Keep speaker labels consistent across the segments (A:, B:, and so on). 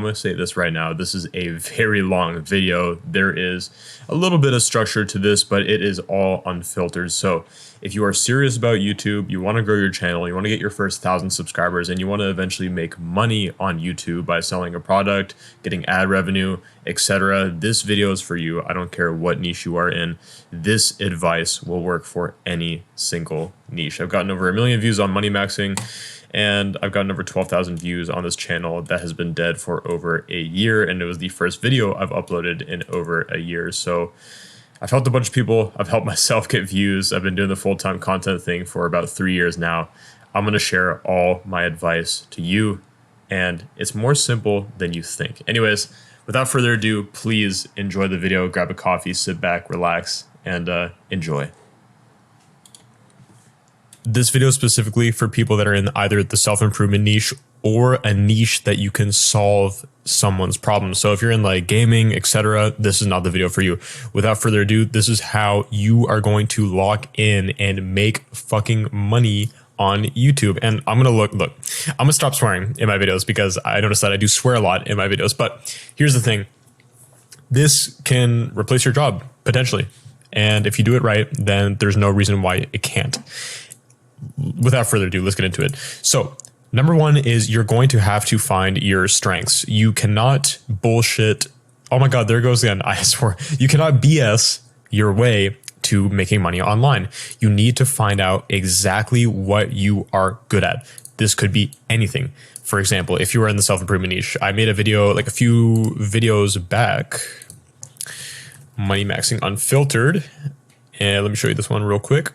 A: I'm going to say this right now. This is a very long video. There is a little bit of structure to this, but it is all unfiltered. So if you are serious about YouTube, you want to grow your channel, you want to get your first 1,000 subscribers, and you want to eventually make money on YouTube by selling a product, getting ad revenue, etc., this video is for you. I don't care what niche you are in. This advice will work for any single niche. I've gotten over 1 million views on money maxing, and I've gotten over 12,000 views on this channel that has been dead for over a year. And it was the first video I've uploaded in over a year. So I've helped a bunch of people. I've helped myself get views. I've been doing the full-time content thing for about 3 years now. I'm going to share all my advice to you, and it's more simple than you think. Anyways, without further ado, please enjoy the video. Grab a coffee, sit back, relax, and enjoy. This video is specifically for people that are in either the self-improvement niche or a niche that you can solve someone's problem. So if you're in like gaming, etc., this is not the video for you. Without further ado, this is how you are going to lock in and make fucking money on YouTube. And I'm gonna look, I'm gonna stop swearing in my videos because I noticed that I do swear a lot in my videos. But here's the thing. This can replace your job potentially. And if you do it right, then there's no reason why it can't. Without further ado, let's get into it. So number one is you're going to have to find your strengths. You cannot bullshit. Oh my God, there goes again. I swear you cannot BS your way to making money online. You need to find out exactly what you are good at. This could be anything. For example, if you are in the self-improvement niche, I made a video like a few videos back, money maxing unfiltered. And let me show you this one real quick.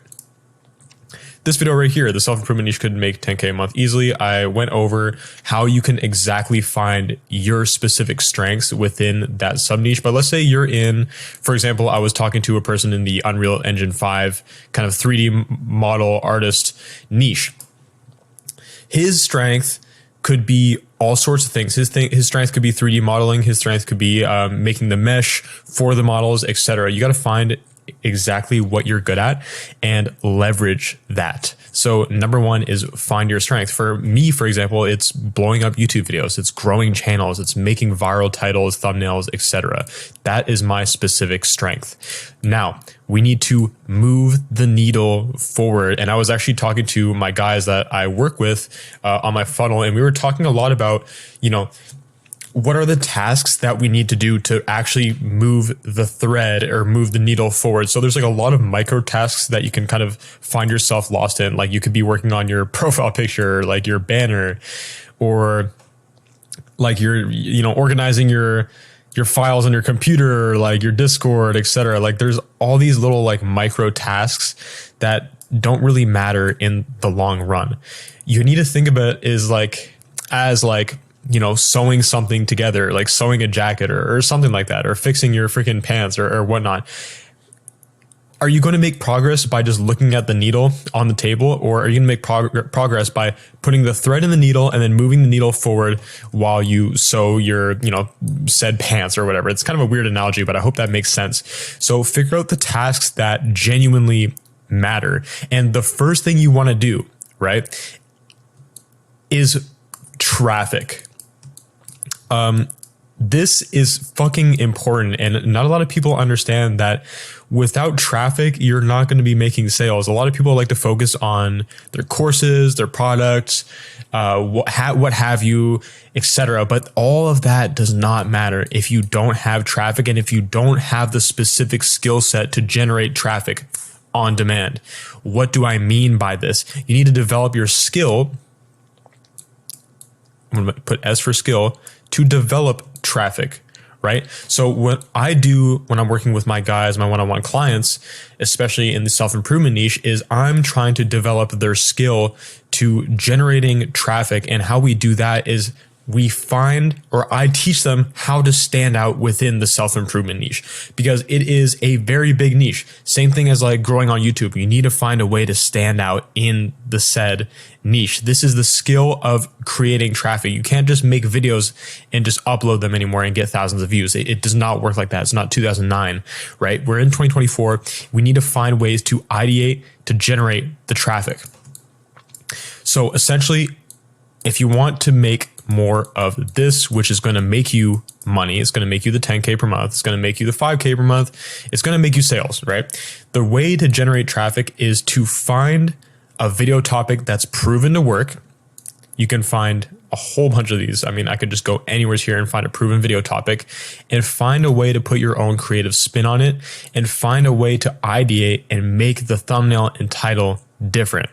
A: This video right here, the self-improvement niche could make 10K a month easily. I went over how you can exactly find your specific strengths within that sub niche. But let's say you're in, for example, I was talking to a person in the Unreal Engine 5 kind of 3D model artist niche. His strength could be all sorts of things. His strength could be 3D modeling. His strength could be making the mesh for the models, etc. You got to find exactly what you're good at and leverage that. So number one is find your strength. For me, for example, it's blowing up YouTube videos, it's growing channels, it's making viral titles, thumbnails, etc. That is my specific strength. Now we need to move the needle forward. And I was actually talking to my guys that I work with on my funnel, and we were talking a lot about, what are the tasks that we need to do to actually move the thread or move the needle forward? So there's like a lot of micro tasks that you can kind of find yourself lost in. Like you could be working on your profile picture, like your banner, or like you're, organizing your files on your computer, like your Discord, etc. Like there's all these little like micro tasks that don't really matter in the long run. You need to think of it as sewing something together, like sewing a jacket or something like that, or fixing your freaking pants or whatnot. Are you going to make progress by just looking at the needle on the table, or are you going to make progress by putting the thread in the needle and then moving the needle forward while you sew your, said pants or whatever? It's kind of a weird analogy, but I hope that makes sense. So figure out the tasks that genuinely matter. And the first thing you want to do, right, is traffic. This is fucking important, and not a lot of people understand that without traffic, you're not going to be making sales. A lot of people like to focus on their courses, their products, what have you, etc. But all of that does not matter if you don't have traffic and if you don't have the specific skill set to generate traffic on demand. What do I mean by this? You need to develop your skill. I'm going to put S for skill, to develop traffic, right? So what I do when I'm working with my guys, my one-on-one clients, especially in the self-improvement niche, is I'm trying to develop their skill to generating traffic. And how we do that is I teach them how to stand out within the self-improvement niche, because it is a very big niche. Same thing as like growing on YouTube. You need to find a way to stand out in the said niche. This is the skill of creating traffic. You can't just make videos and just upload them anymore and get thousands of views. It does not work like that. It's not 2009, right? We're in 2024. We need to find ways to ideate to generate the traffic. So essentially, if you want to make more of this, which is going to make you money. It's going to make you the 10K per month. It's going to make you the 5K per month. It's going to make you sales, right? The way to generate traffic is to find a video topic that's proven to work. You can find a whole bunch of these. I mean, I could just go anywhere here and find a proven video topic and find a way to put your own creative spin on it and find a way to ideate and make the thumbnail and title different.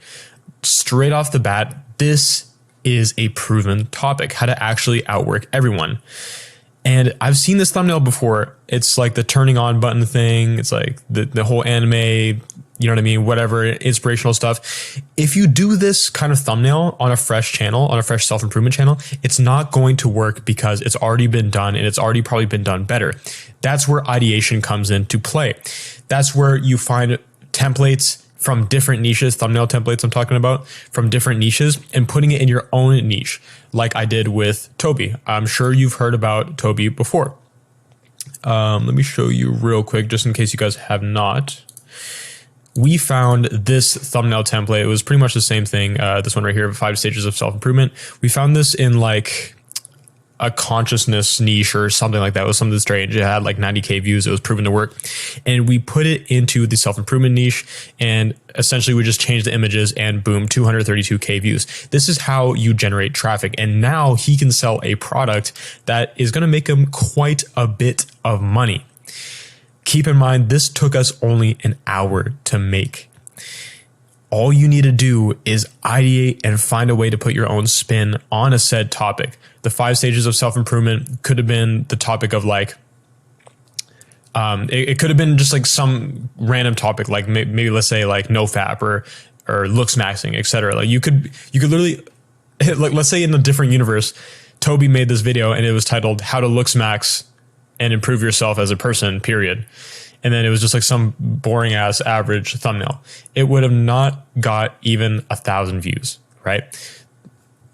A: Straight off the bat, this is a proven topic, how to actually outwork everyone. And I've seen this thumbnail before. It's like the turning on button thing. It's like the whole anime, you know what I mean? Whatever, inspirational stuff. If you do this kind of thumbnail on a fresh channel, on a fresh self-improvement channel, it's not going to work because it's already been done and it's already probably been done better. That's where ideation comes into play. That's where you find templates from different niches, thumbnail templates I'm talking about, from different niches, and putting it in your own niche, like I did with Toby. I'm sure you've heard about Toby before. Let me show you real quick, just in case you guys have not. We found this thumbnail template. It was pretty much the same thing. This one right here, 5 stages of self-improvement. We found this in like a consciousness niche or something like that. It was something strange. It had like 90K views. It was proven to work. And we put it into the self-improvement niche, and essentially we just changed the images and boom, 232K views. This is how you generate traffic. And now he can sell a product that is going to make him quite a bit of money. Keep in mind, this took us only an hour to make. All you need to do is ideate and find a way to put your own spin on a said topic. The 5 stages of self-improvement could have been the topic of like, it could have been just like some random topic, like maybe let's say like nofap or looks maxing, etc. Like you could literally, like let's say in a different universe, Toby made this video and it was titled "How to Looks Max and Improve Yourself as a Person," period. And then it was just like some boring ass average thumbnail. It would have not got even 1,000 views, right?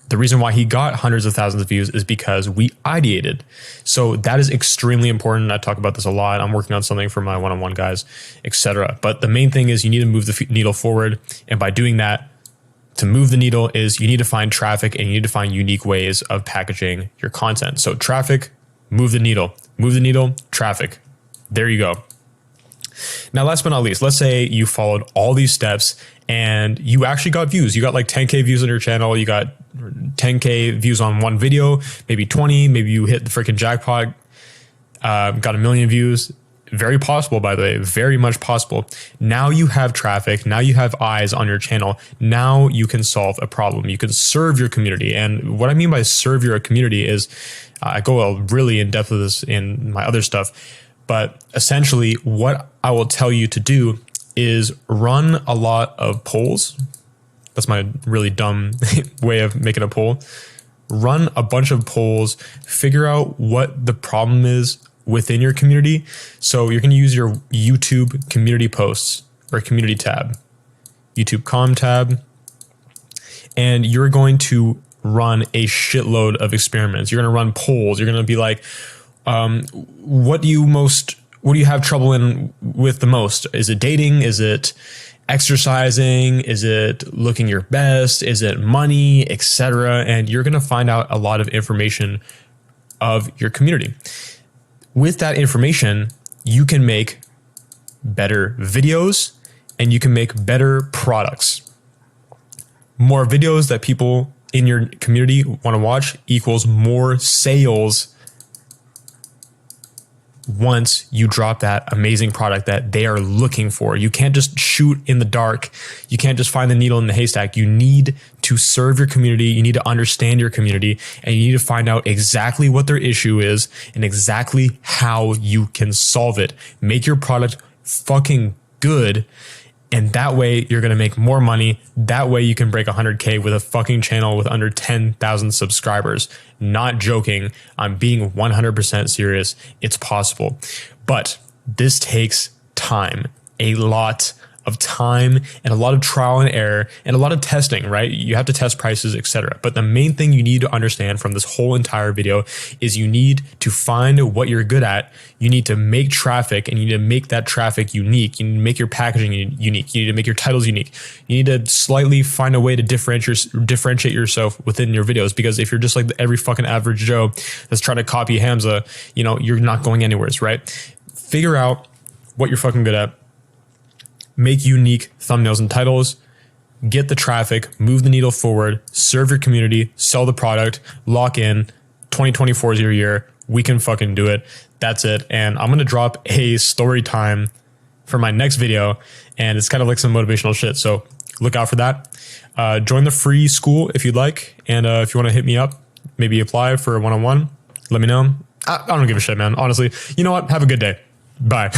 A: The reason why he got hundreds of thousands of views is because we ideated. So that is extremely important. I talk about this a lot. I'm working on something for my one-on-one guys, etc. But the main thing is you need to move the needle forward. And by doing that, to move the needle is you need to find traffic and you need to find unique ways of packaging your content. So traffic, move the needle, traffic. There you go. Now, last but not least, let's say you followed all these steps and you actually got views. You got like 10K views on your channel. You got 10K views on one video, maybe 20, maybe you hit the freaking jackpot, got 1 million views. Very possible, by the way, very much possible. Now you have traffic. Now you have eyes on your channel. Now you can solve a problem. You can serve your community. And what I mean by serve your community is I go really in depth with this in my other stuff. But essentially what I will tell you to do is run a lot of polls. That's my really dumb way of making a poll. Run a bunch of polls, figure out what the problem is within your community. So you're going to use your YouTube community posts or community tab, YouTube com tab, and you're going to run a shitload of experiments. You're going to run polls. You're going to be like, what do you have trouble with the most? Is it dating? Is it exercising? Is it looking your best? Is it money, etc.? And you're going to find out a lot of information of your community. With that information, you can make better videos and you can make better products. More videos that people in your community want to watch equals more sales once you drop that amazing product that they are looking for. You can't just shoot in the dark. You can't just find the needle in the haystack. You need to serve your community. You need to understand your community, and you need to find out exactly what their issue is and exactly how you can solve it. Make your product fucking good. And that way you're going to make more money. That way you can break 100K with a fucking channel with under 10,000 subscribers. Not joking. I'm being 100% serious. It's possible. But this takes time, a lot of time and a lot of trial and error and a lot of testing, right? You have to test prices, etc. But the main thing you need to understand from this whole entire video is you need to find what you're good at. You need to make traffic, and you need to make that traffic unique. You need to make your packaging unique. You need to make your titles unique. You need to slightly find a way to differentiate yourself within your videos, because if you're just like every fucking average Joe that's trying to copy Hamza, you know, you're not going anywhere, right? Figure out what you're fucking good at. Make unique thumbnails and titles. Get the traffic, move the needle forward, serve your community, sell the product, lock in. 2024 is your year. We can fucking do it. That's it. And I'm going to drop a story time for my next video, and it's kind of like some motivational shit. So look out for that. Join the free school if you'd like. And if you want to hit me up, maybe apply for a one-on-one, let me know. I don't give a shit, man. Honestly, you know what? Have a good day. Bye.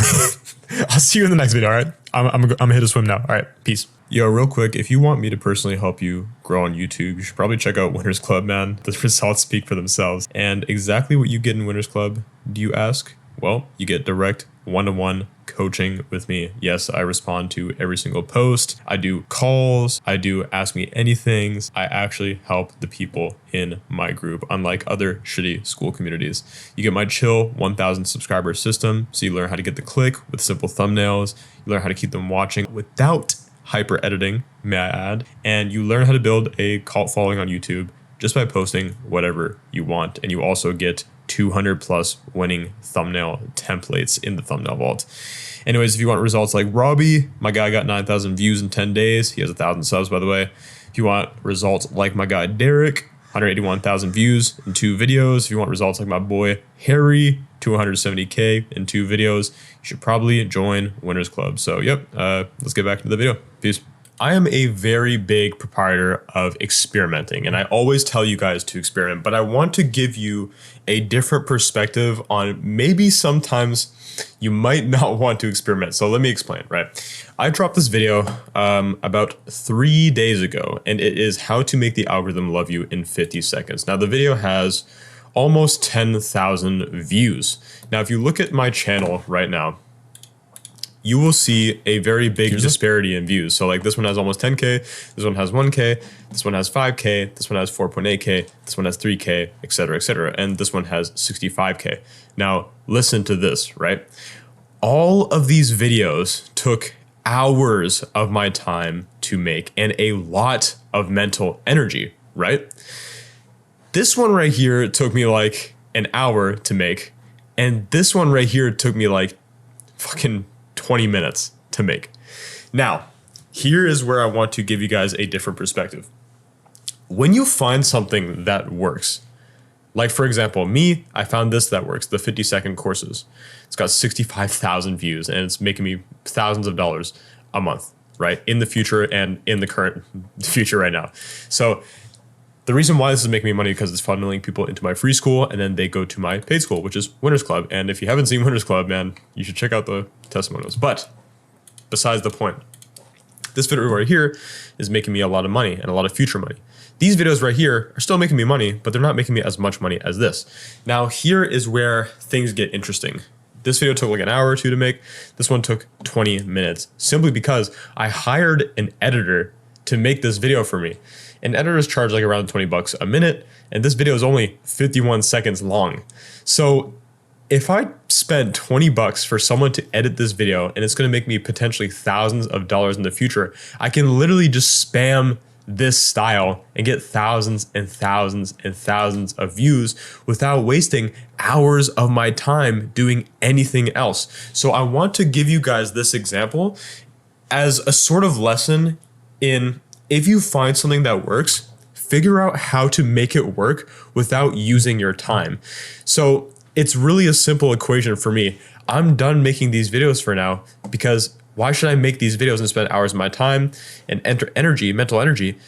A: I'll see you in the next video. All right. I'm gonna hit a swim now. All right. Peace. Yo, real quick, if you want me to personally help you grow on YouTube, you should probably check out Winners Club, man. The results speak for themselves. And exactly what you get in Winners Club, do you ask? Well, you get direct one-to-one coaching with me. Yes, I respond to every single post. I do calls. I do ask me anythings. I actually help the people in my group, unlike other shitty school communities. You get my chill 1,000 subscriber system, so you learn how to get the click with simple thumbnails. You learn how to keep them watching without hyper editing, may I add, and you learn how to build a cult following on YouTube just by posting whatever you want. And you also get 200 plus winning thumbnail templates in the thumbnail vault. Anyways, if you want results like Robbie, my guy got 9,000 views in 10 days. He has 1,000 subs, by the way. If you want results like my guy Derek, 181,000 views in 2 videos. If you want results like my boy Harry, 270K in 2 videos, you should probably join Winners Club. So yep, let's get back to the video. Peace. I am a very big proprietor of experimenting, and I always tell you guys to experiment, but I want to give you a different perspective on maybe sometimes you might not want to experiment. So let me explain, right? I dropped this video about 3 days ago, and it is how to make the algorithm love you in 50 seconds. Now the video has almost 10,000 views. Now, if you look at my channel right now, you will see a very big disparity in views. So like this one has almost 10K, this one has 1K, this one has 5K, this one has 4.8K, this one has 3K, etc., and this one has 65K. Now, listen to this, right? All of these videos took hours of my time to make and a lot of mental energy, right? This one right here took me like an hour to make, and this one right here took me like fucking 20 minutes to make. Now, here is where I want to give you guys a different perspective. When you find something that works, like for example, me, I found this that works, the 50-second courses. It's got 65,000 views and it's making me thousands of dollars a month, right? In the future and in the current future right now. So the reason why this is making me money because it's funneling people into my free school and then they go to my paid school, which is Winners Club. And if you haven't seen Winners Club, man, you should check out the testimonials. But besides the point, this video right here is making me a lot of money and a lot of future money. These videos right here are still making me money, but they're not making me as much money as this. Now, here is where things get interesting. This video took like an hour or 2 to make. This one took 20 minutes simply because I hired an editor to make this video for me. And editors charge like around 20 bucks a minute, and this video is only 51 seconds long. So if I spend 20 bucks for someone to edit this video and it's gonna make me potentially thousands of dollars in the future, I can literally just spam this style and get thousands and thousands and thousands of views without wasting hours of my time doing anything else. So I want to give you guys this example as a sort of lesson in, if you find something that works, figure out how to make it work without using your time. So it's really a simple equation for me. I'm done making these videos for now because why should I make these videos and spend hours of my time and mental energy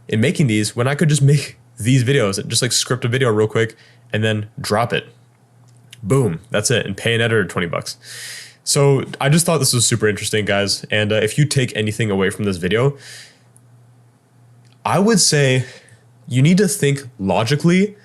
A: in making these when I could just make these videos and just like script a video real quick and then drop it. Boom, that's it, and pay an editor 20 bucks. So I just thought this was super interesting, guys. And if you take anything away from this video, I would say you need to think logically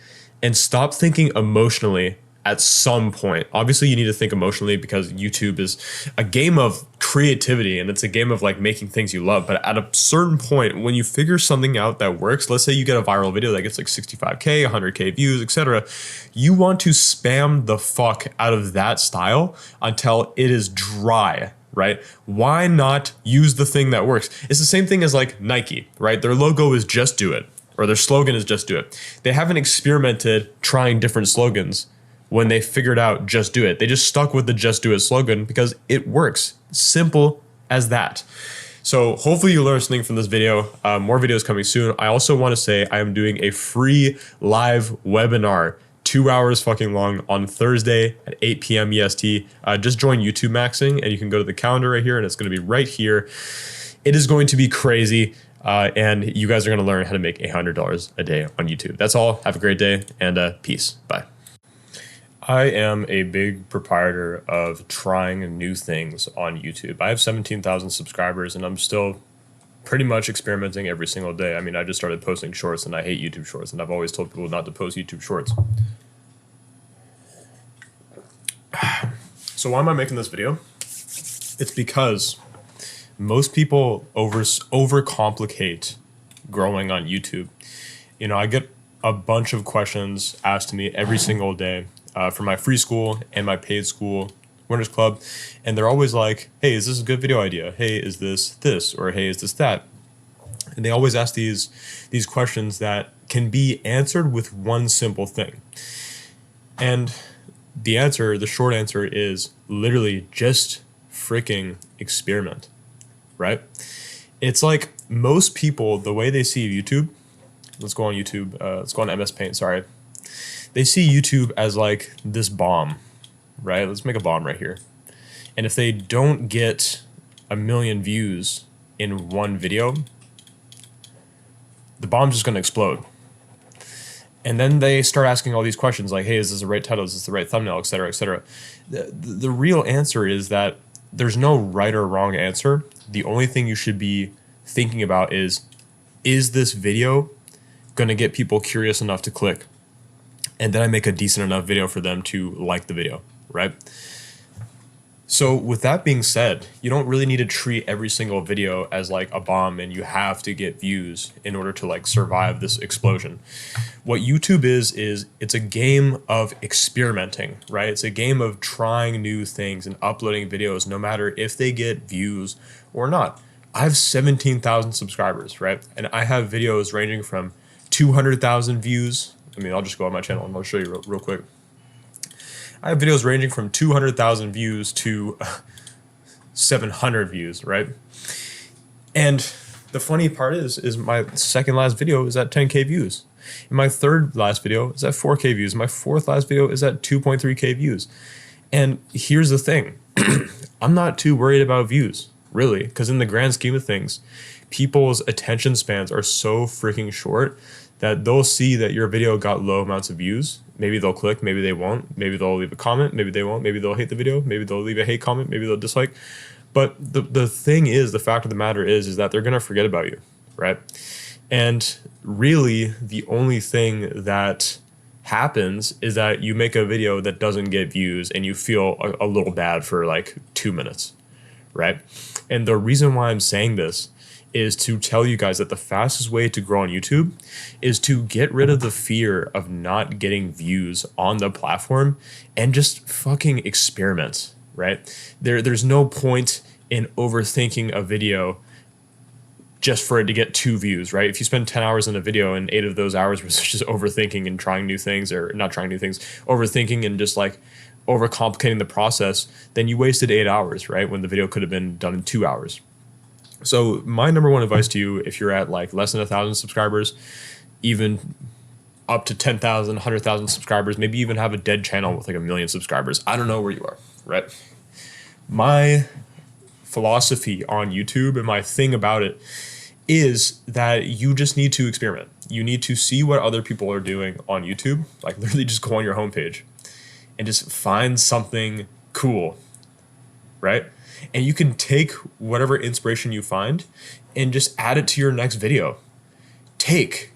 A: and stop thinking emotionally at some point. Obviously, you need to think emotionally because YouTube is a game of creativity and it's a game of like making things you love. But at a certain point, when you figure something out that works, let's say you get a viral video that gets like 65K, 100K views, etc., you want to spam the fuck out of that style until it is dry. Right? Why not use the thing that works? It's the same thing as like Nike, right? Their logo is just do it, or their slogan is just do it. They haven't experimented trying different slogans when they figured out just do it. They just stuck with the just do it slogan because it works. Simple as that. So hopefully you learned something from this video. More videos coming soon. I also want to say I am doing a free live webinar, 2 hours fucking long on Thursday at 8 p.m. EST. Just join YouTube Maxing and you can go to the calendar right here and it's going to be right here. It is going to be crazy and you guys are going to learn how to make $100 a day on YouTube. That's all. Have a great day and peace. Bye. I am a big proprietor of trying new things on YouTube. I have 17,000 subscribers and I'm still pretty much experimenting every single day. I mean, I just started posting shorts and I hate YouTube shorts and I've always told people not to post YouTube shorts. So why am I making this video? It's because most people overcomplicate growing on YouTube. You know, I get a bunch of questions asked to me every single day for my free school and my paid school Winners Club, and they're always like, hey, is this a good video idea? Hey, is this? Or hey, is this that? And they always ask these questions that can be answered with one simple thing. And the short answer is literally just freaking experiment, right? It's like most people, the way they see YouTube, let's go on YouTube, let's go on MS Paint, sorry. They see YouTube as like this bomb, right? Let's make a bomb right here. And if they don't get 1 million views in one video, the bomb's just gonna explode. And then they start asking all these questions like, hey, is this the right title? Is this the right thumbnail, et cetera, et cetera. The real answer is that there's no right or wrong answer. The only thing you should be thinking about is this video gonna get people curious enough to click? And then I make a decent enough video for them to like the video, right? So with that being said, you don't really need to treat every single video as like a bomb and you have to get views in order to like survive this explosion. What YouTube is it's a game of experimenting, right? It's a game of trying new things and uploading videos no matter if they get views or not. I have 17,000 subscribers, right? And I have videos ranging from 200,000 views. I mean, I'll just go on my channel and I'll show you real quick. I have videos ranging from 200,000 views to 700 views, right? And the funny part is my second last video is at 10K views. And my third last video is at 4K views. My fourth last video is at 2.3K views. And here's the thing. I'm not too worried about views, really, because in the grand scheme of things, people's attention spans are so freaking short that they'll see that your video got low amounts of views. Maybe they'll click, maybe they won't. Maybe they'll leave a comment, maybe they won't. Maybe they'll hate the video, maybe they'll leave a hate comment, maybe they'll dislike. But the thing is, the fact of the matter is that they're gonna forget about you, right? And really, the only thing that happens is that you make a video that doesn't get views and you feel a little bad for like 2 minutes, right? And the reason why I'm saying this is to tell you guys that the fastest way to grow on YouTube is to get rid of the fear of not getting views on the platform and just fucking experiment, right? There's no point in overthinking a video just for it to get 2 views, right? If you spend 10 hours in a video and 8 of those hours was just overthinking and trying new things, or not trying new things, overthinking and just like overcomplicating the process, then you wasted 8 hours, right? When the video could have been done in 2 hours. So my number one advice to you, if you're at like less than 1,000 subscribers, even up to 10,000, 100,000 subscribers, maybe even have a dead channel with like 1 million subscribers. I don't know where you are, right? My philosophy on YouTube and my thing about it is that you just need to experiment. You need to see what other people are doing on YouTube, like literally just go on your homepage and just find something cool, right? And you can take whatever inspiration you find and just add it to your next video. Take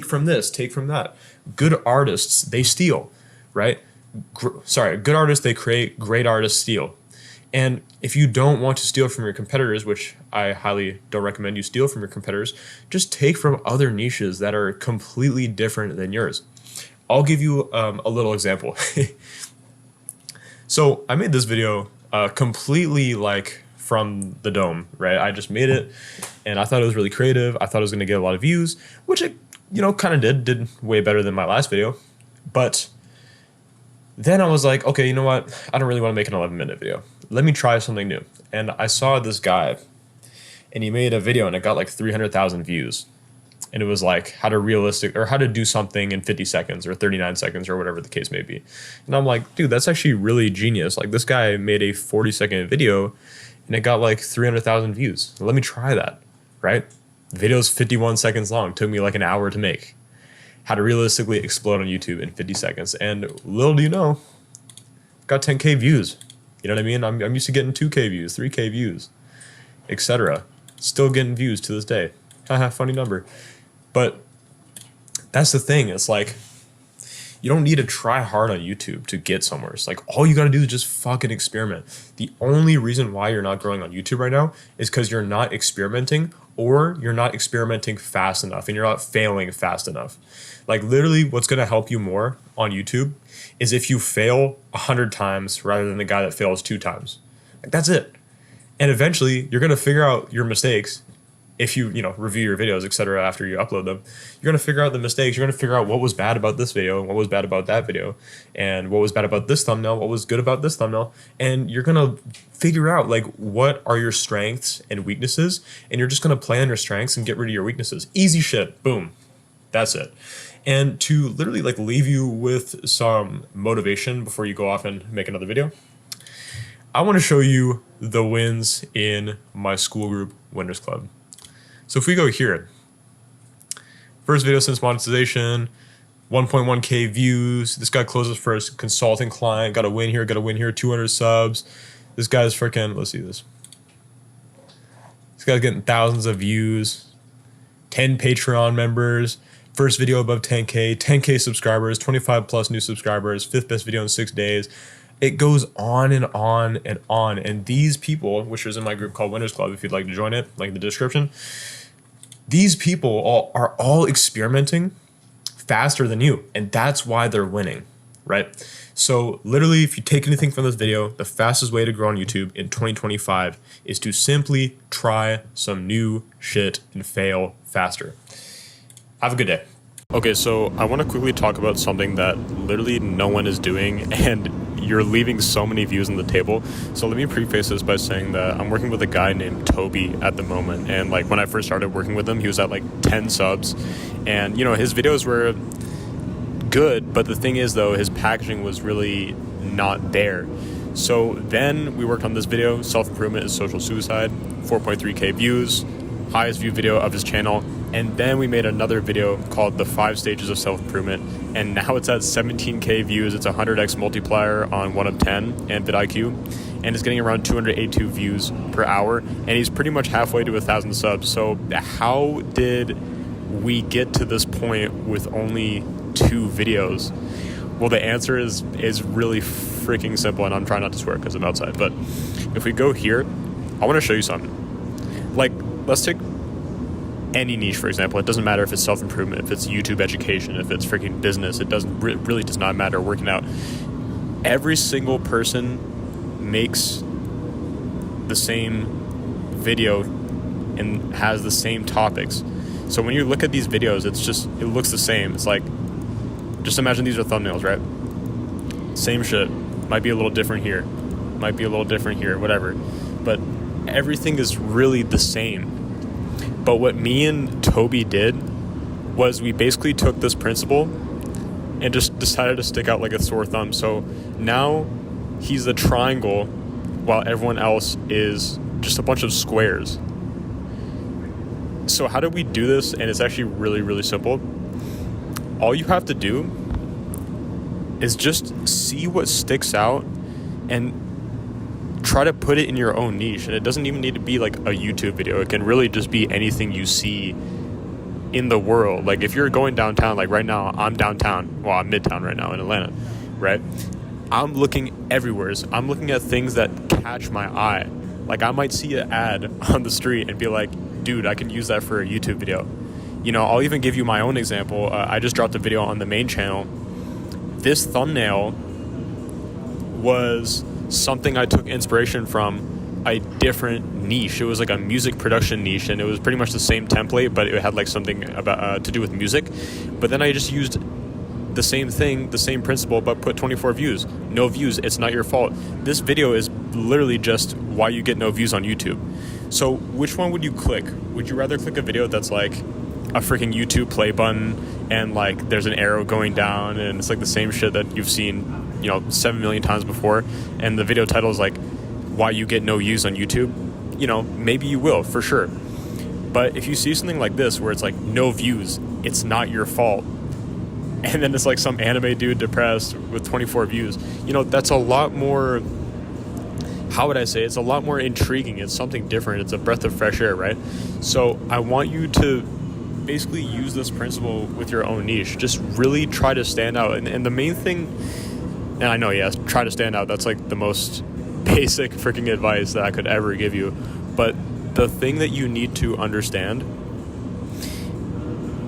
A: from this, take from that. Good artists, they steal, right? good artists, they create, great artists steal. And if you don't want to steal from your competitors, which I highly don't recommend you steal from your competitors, just take from other niches that are completely different than yours. I'll give you a little example. So I made this video completely like from the dome, right? I just made it and I thought it was really creative. I thought it was going to get a lot of views, which it, kind of did way better than my last video. But then I was like, okay, you know what? I don't really want to make an 11-minute video. Let me try something new. And I saw this guy and he made a video and it got like 300,000 views. And it was like how to do something in 50 seconds or 39 seconds or whatever the case may be. And I'm like, dude, that's actually really genius. Like this guy made a 40-second video and it got like 300,000 views. Let me try that, right? The video's 51 seconds long. Took me like an hour to make. How to realistically explode on YouTube in 50 seconds. And little do you know, got 10K views. You know what I mean? I'm used to getting 2K views, 3K views, etc. Still getting views to this day. Haha, funny number. But that's the thing. It's like, you don't need to try hard on YouTube to get somewhere. It's like, all you got to do is just fucking experiment. The only reason why you're not growing on YouTube right now is because you're not experimenting, or you're not experimenting fast enough and you're not failing fast enough. Like literally what's going to help you more on YouTube is if you fail 100 times rather than the guy that fails 2 times. Like that's it. And eventually you're going to figure out your mistakes. If you review your videos, etc. after you upload them, you're going to figure out the mistakes. You're going to figure out what was bad about this video and what was bad about that video and what was bad about this thumbnail, what was good about this thumbnail. And you're going to figure out like what are your strengths and weaknesses. And you're just going to play on your strengths and get rid of your weaknesses. Easy shit. Boom. That's it. And to literally like leave you with some motivation before you go off and make another video, I want to show you the wins in my school group Winners Club. So if we go here, first video since monetization, 1.1K views. This guy closes first consulting client, got a win here, 200 subs. This guy's freaking, let's see this. This guy's getting thousands of views, 10 Patreon members, first video above 10K, 10K subscribers, 25 plus new subscribers, 5th best video in 6 days. It goes on and on and on. And these people, which is in my group called Winners Club, if you'd like to join it, link in the description. These people are all experimenting faster than you. And that's why they're winning, right? So literally, if you take anything from this video, the fastest way to grow on YouTube in 2025 is to simply try some new shit and fail faster. Have a good day. Okay, so I want to quickly talk about something that literally no one is doing, and you're leaving so many views on the table. So let me preface this by saying that I'm working with a guy named Toby at the moment, and like when I first started working with him, he was at like 10 subs, and his videos were good, but the thing is though, his packaging was really not there. So then we worked on this video, self-improvement is social suicide, 4.3K views, highest viewed video of his channel. And then we made another video called The 5 Stages of Self-Improvement. And now it's at 17K views. It's a 100x multiplier on 1 of 10 and vidIQ. And it's getting around 282 views per hour. And he's pretty much halfway to 1,000 subs. So how did we get to this point with only 2 videos? Well, the answer is really freaking simple. And I'm trying not to swear because I'm outside. But if we go here, I want to show you something. Like, let's take any niche, for example. It doesn't matter if it's self-improvement, if it's YouTube education, if it's freaking business. It really does not matter. Working out. Every single person makes the same video and has the same topics. So when you look at these videos, it looks the same. It's like, just imagine these are thumbnails, right? Same shit. Might be a little different here. Might be a little different here, whatever. But everything is really the same. But what me and Toby did was we basically took this principle and just decided to stick out like a sore thumb. So now he's a triangle while everyone else is just a bunch of squares. So how do we do this? And it's actually really, really simple. All you have to do is just see what sticks out and try to put it in your own niche. And it doesn't even need to be like a YouTube video. It can really just be anything you see in the world. Like if you're going downtown, like right now I'm downtown, well, I'm midtown right now in Atlanta, right? I'm looking everywhere. I'm looking at things that catch my eye. Like I might see an ad on the street and be like, dude, I can use that for a YouTube video. You know, I'll even give you my own example. I just dropped a video on the main channel. This thumbnail was something I took inspiration from a different niche. It was like a music production niche, and it was pretty much the same template, but it had like something about to do with music. But then I just used the same thing, the same principle, but put 24 views. No views, it's not your fault. This video is literally just why you get no views on YouTube. So which one would you click? Would you rather click a video that's like a freaking YouTube play button and like there's an arrow going down and it's like the same shit that you've seen, you know, 7 million times before, and the video title is like why you get no views on YouTube? You know, maybe you will, for sure. But if you see something like this where it's like no views, it's not your fault, and then it's like some anime dude depressed with 24 views, you know, that's a lot more, how would I say, it's a lot more intriguing. It's something different. It's a breath of fresh air, right? So I want you to basically use this principle with your own niche. Just really try to stand out. And the main thing, and I know, yes, try to stand out. That's like the most basic freaking advice that I could ever give you. But the thing that you need to understand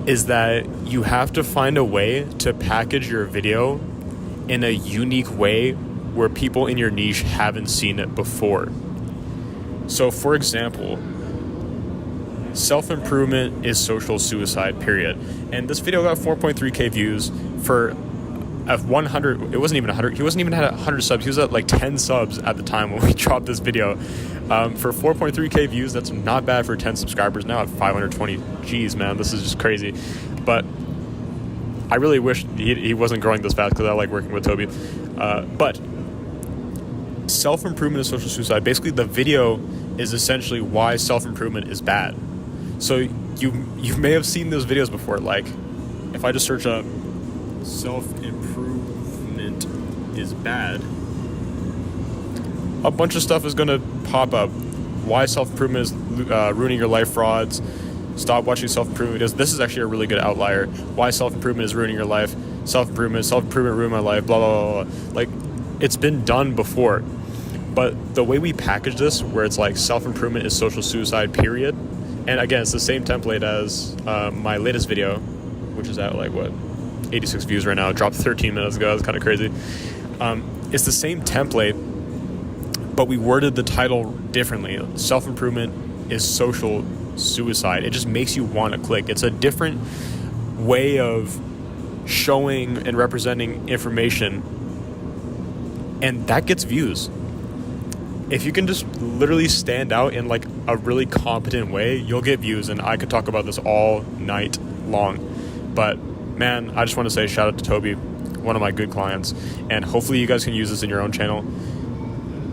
A: is that you have to find a way to package your video in a unique way where people in your niche haven't seen it before. So for example, self-improvement is social suicide, period. And this video got 4.3k views for 100, it wasn't even 100, he wasn't even at 100 subs, he was at like 10 subs at the time when we dropped this video. For 4.3k views, that's not bad for 10 subscribers. Now at 520, geez, man, this is just crazy. But I really wish he wasn't growing this fast because I like working with Toby. But self-improvement is social suicide. Basically, the video is essentially why self-improvement is bad. So you may have seen those videos before. Like, if I just search up self-improvement is bad, a bunch of stuff is going to pop up. Why self-improvement is ruining your life, frauds. Stop watching self-improvement videos. This is actually a really good outlier. Why self-improvement is ruining your life. Self-improvement ruined my life, blah, blah, blah, blah. Like, it's been done before. But the way we package this, where it's like self-improvement is social suicide, period. And again, it's the same template as my latest video, which is at like, what, 86 views right now. It dropped 13 minutes ago. It's kind of crazy. It's the same template, but we worded the title differently. Self-improvement is social suicide. It just makes you want to click. It's a different way of showing and representing information, and that gets views. If you can just literally stand out in like a really competent way, you'll get views. And I could talk about this all night long. But man, I just want to say shout out to Toby, one of my good clients. And hopefully you guys can use this in your own channel.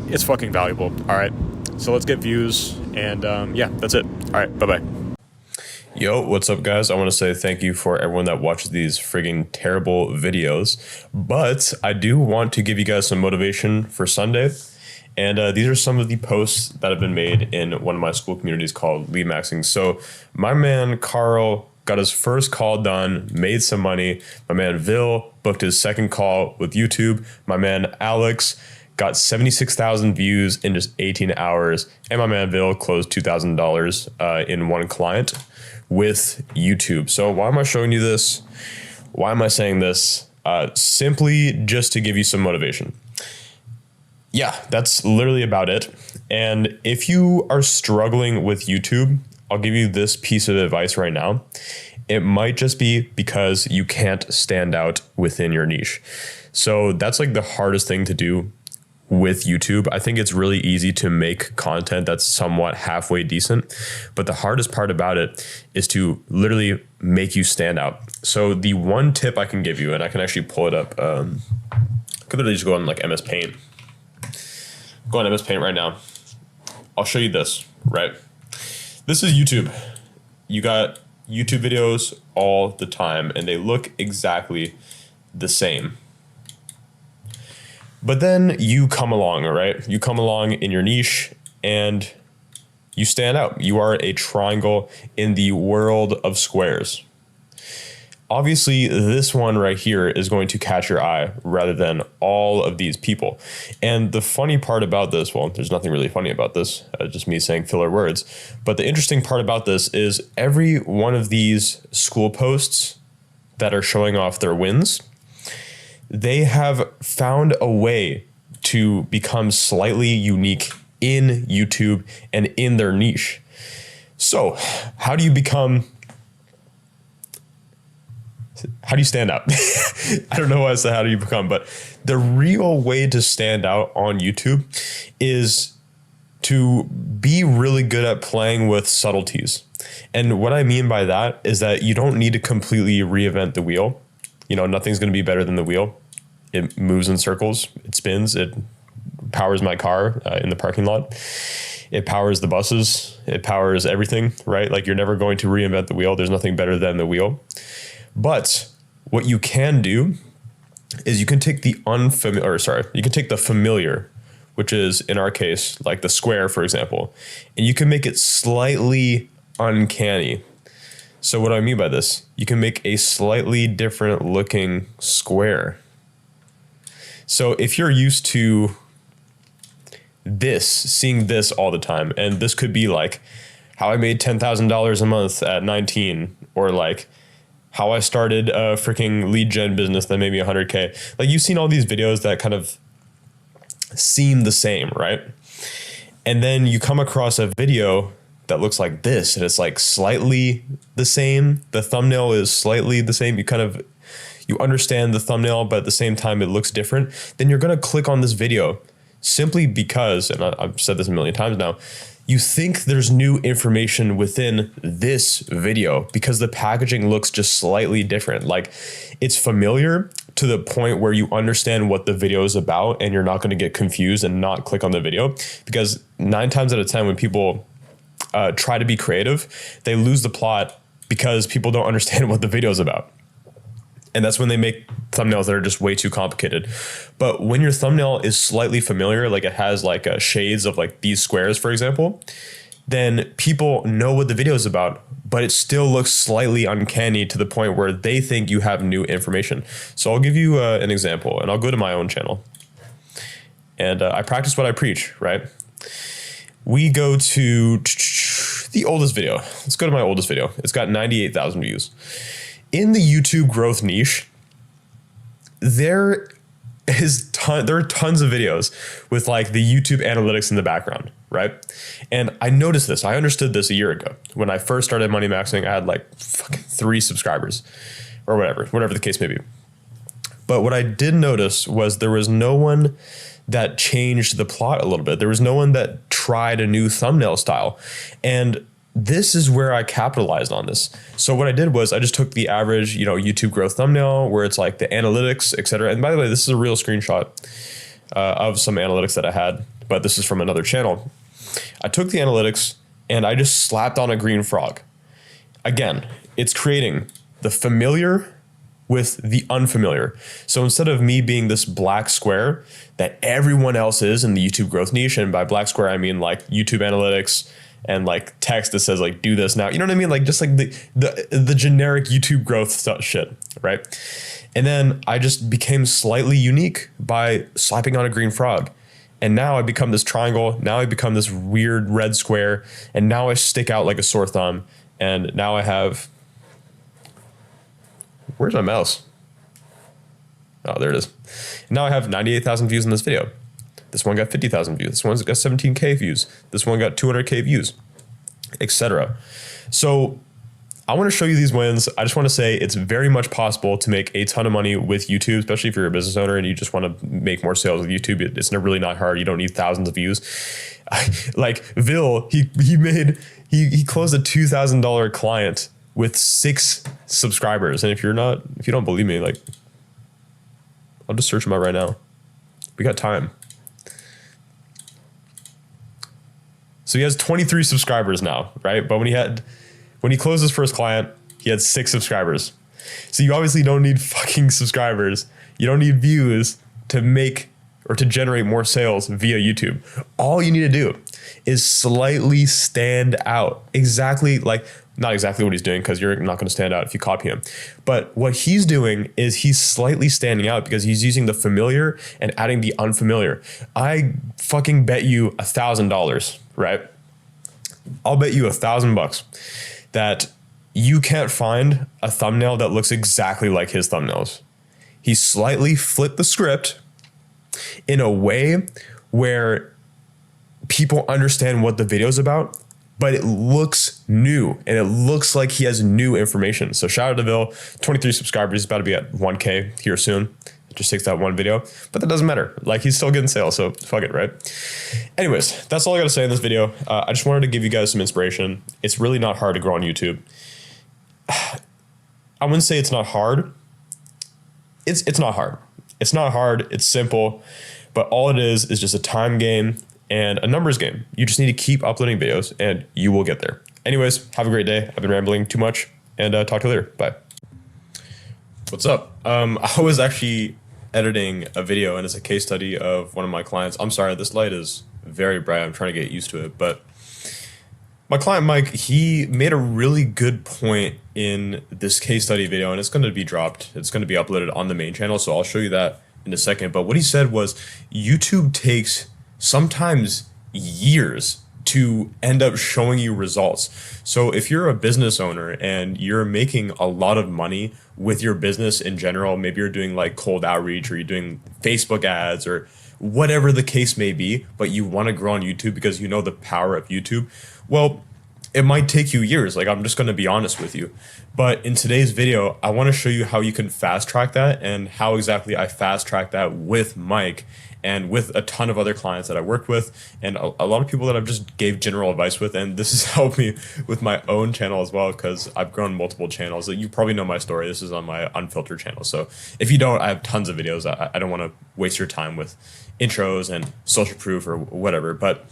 A: It's fucking valuable. All right. So let's get views. And yeah, that's it. All right. Bye-bye.
B: Yo, what's up, guys? I want to say thank you for everyone that watches these frigging terrible videos. But I do want to give you guys some motivation for Sunday. And these are some of the posts that have been made in one of my school communities called Lead Maxing. So my man Carl got his first call done, made some money. My man Vil booked his second call with YouTube. My man Alex got 76,000 views in just 18 hours. And my man Vil closed $2,000 in one client with YouTube. So why am I showing you this? Why am I saying this? Simply just to give you some motivation. Yeah, that's literally about it. And if you are struggling with YouTube, I'll give you this piece of advice right now. It might just be because you can't stand out within your niche. So that's like the hardest thing to do with YouTube. I think it's really easy to make content that's somewhat halfway decent, but the hardest part about it is to literally make you stand out. So the one tip I can give you, and I can actually pull it up, I could literally just go on like MS Paint. Go on MS Paint right now. I'll show you this, right? This is YouTube. You got YouTube videos all the time, and they look exactly the same. But then you come along, all right? You come along in your niche, and you stand out. You are a triangle in the world of squares. obviously this one right here is going to catch your eye rather than all of these people. And the funny part about this, well, there's nothing really funny about this, just me saying filler words. But the interesting part about this is every one of these school posts that are showing off their wins, they have found a way to become slightly unique in YouTube and in their niche. So how do you stand out? I don't know why I said how do you become, but the real way to stand out on YouTube is to be really good at playing with subtleties. And what I mean by that is that you don't need to completely reinvent the wheel. You know, nothing's going to be better than the wheel. It moves in circles, it spins, it powers my car in the parking lot. It powers the buses, it powers everything, right? Like you're never going to reinvent the wheel. There's nothing better than the wheel. But what you can do is you can take the familiar, which is in our case, like the square, for example, and you can make it slightly uncanny. So what do I mean by this? You can make a slightly different looking square. So if you're used to seeing this all the time, and this could be like how I made $10,000 a month at 19, or like how I started a freaking lead gen business that made me 100K. Like you've seen all these videos that kind of seem the same, right? And then you come across a video that looks like this, and it's like slightly the same. The thumbnail is slightly the same. You understand the thumbnail, but at the same time it looks different. Then you're gonna click on this video simply because, and I've said this a million times now, you think there's new information within this video because the packaging looks just slightly different. Like it's familiar to the point where you understand what the video is about and you're not going to get confused and not click on the video, because 9 times out of 10 when people try to be creative, they lose the plot because people don't understand what the video is about. And that's when they make thumbnails that are just way too complicated. But when your thumbnail is slightly familiar, like it has like shades of like these squares, for example, then people know what the video is about, but it still looks slightly uncanny to the point where they think you have new information. So I'll give you an example, and I'll go to my own channel. And I practice what I preach, right? We go to the oldest video. Let's go to my oldest video. It's got 98,000 views. In the YouTube growth niche, there are tons of videos with like the YouTube analytics in the background, right? And I noticed this. I understood this a year ago. When I first started money maxing, I had like fucking 3 subscribers or whatever the case may be. But what I did notice was there was no one that changed the plot a little bit. There was no one that tried a new thumbnail style. And this is where I capitalized on this. So what I did was I just took the average, YouTube growth thumbnail where it's like the analytics, etc. And by the way, this is a real screenshot of some analytics that I had, but this is from another channel. I took the analytics and I just slapped on a green frog. Again, it's creating the familiar with the unfamiliar. So instead of me being this black square that everyone else is in the YouTube growth niche, and by black square, I mean like YouTube analytics and like text that says like, do this now. You know what I mean? Like just like the generic YouTube growth stuff shit, right? And then I just became slightly unique by slapping on a green frog. And now I become this triangle. Now I become this weird red square. And now I stick out like a sore thumb. And now I have, where's my mouse? Oh, there it is. Now I have 98,000 views in this video. This one got 50,000 views. This one's got 17K views. This one got 200K views, etc. So I want to show you these wins. I just want to say it's very much possible to make a ton of money with YouTube, especially if you're a business owner and you just want to make more sales with YouTube. It's really not hard. You don't need thousands of views. Like Vil, he closed a $2,000 client with 6 subscribers. And if you don't believe me, like, I'll just search him out right now. We got time. So he has 23 subscribers now, right? But when he closed his first client, he had 6 subscribers. So you obviously don't need fucking subscribers. You don't need views to make or to generate more sales via YouTube. All you need to do is slightly stand out. Exactly like not exactly what he's doing because you're not going to stand out if you copy him. But what he's doing is he's slightly standing out because he's using the familiar and adding the unfamiliar. I fucking bet you $1,000, right? I'll bet you $1,000 that you can't find a thumbnail that looks exactly like his thumbnails. He slightly flipped the script in a way where people understand what the video is about, but it looks new and it looks like he has new information. So shout out to Vil, 23 subscribers. He's about to be at 1K here soon. It just takes that one video, but that doesn't matter. Like, he's still getting sales, so fuck it, right? Anyways, that's all I got to say in this video. I just wanted to give you guys some inspiration. It's really not hard to grow on YouTube. I wouldn't say it's not hard. It's not hard. It's not hard. It's simple, but all it is just a time game and a numbers game. You just need to keep uploading videos and you will get there. Anyways, have a great day. I've been rambling too much, and talk to you later. Bye. What's up? I was actually editing a video and it's a case study of one of my clients. I'm sorry, this light is very bright. I'm trying to get used to it, but my client Mike, he made a really good point in this case study video, and it's going to be dropped. It's going to be uploaded on the main channel, so I'll show you that in a second. But what he said was YouTube takes sometimes years to end up showing you results. So if you're a business owner and you're making a lot of money with your business in general, maybe you're doing like cold outreach or you're doing Facebook ads or whatever the case may be, but you want to grow on YouTube because you know the power of YouTube, well, it might take you years. Like, I'm just going to be honest with you. But in today's video, I want to show you how you can fast track that and how exactly I fast track that with Mike and with a ton of other clients that I worked with and a lot of people that I've just gave general advice with. And this has helped me with my own channel as well because I've grown multiple channels. You probably know my story. This is on my unfiltered channel. So if you don't, I have tons of videos. I don't want to waste your time with intros and social proof or whatever. But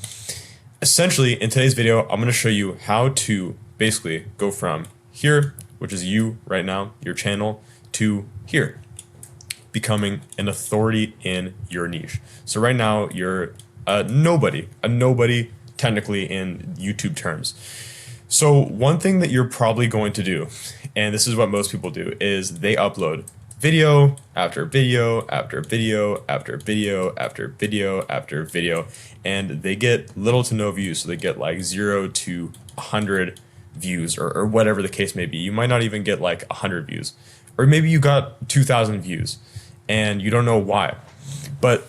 B: essentially, in today's video, I'm going to show you how to basically go from here, which is you right now, your channel, to here, becoming an authority in your niche. So right now, you're a nobody technically in YouTube terms. So one thing that you're probably going to do, and this is what most people do, is they upload video after video after video after video after video after video, and they get little to no views. So they get like 0 to 100 views or whatever the case may be. You might not even get like 100 views, or maybe you got 2,000 views and you don't know why. But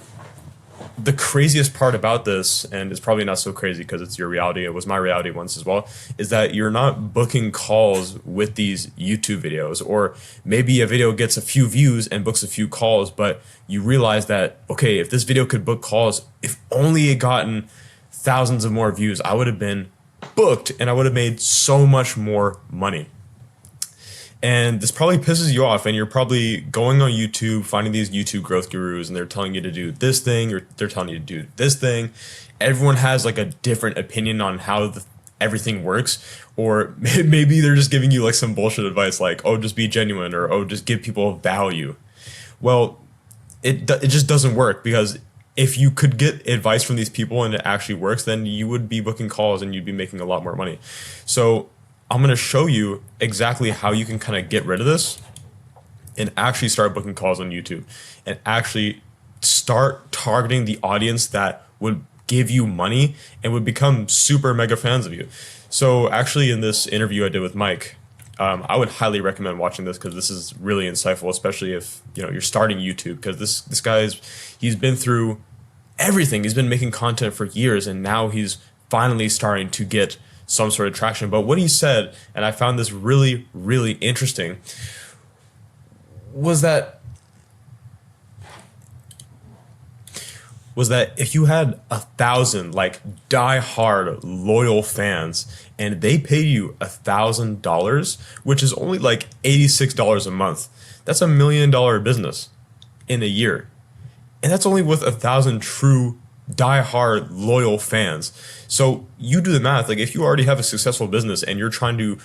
B: the craziest part about this, and it's probably not so crazy because it's your reality, it was my reality once as well, is that you're not booking calls with these YouTube videos. Or maybe a video gets a few views and books a few calls, but you realize that, okay, if this video could book calls, if only it gotten thousands of more views, I would have been booked and I would have made so much more money. And this probably pisses you off, and you're probably going on YouTube, finding these YouTube growth gurus, and they're telling you to do this thing, or they're telling you to do this thing. Everyone has like a different opinion on how everything works, or maybe they're just giving you like some bullshit advice like, oh, just be genuine, or oh, just give people value. Well, it just doesn't work, because if you could get advice from these people and it actually works, then you would be booking calls and you'd be making a lot more money. So I'm going to show you exactly how you can kind of get rid of this and actually start booking calls on YouTube and actually start targeting the audience that would give you money and would become super mega fans of you. So actually, in this interview I did with Mike, I would highly recommend watching this because this is really insightful, especially if you're starting YouTube, because this guy he's been through everything. He's been making content for years, and now he's finally starting to get some sort of traction. But what he said, and I found this really, really interesting, was that if you had 1,000 like die-hard loyal fans and they paid you $1,000, which is only like $86 a month, that's $1 million business in a year. And that's only with 1,000 true die-hard loyal fans. So you do the math. Like, if you already have a successful business and you're trying to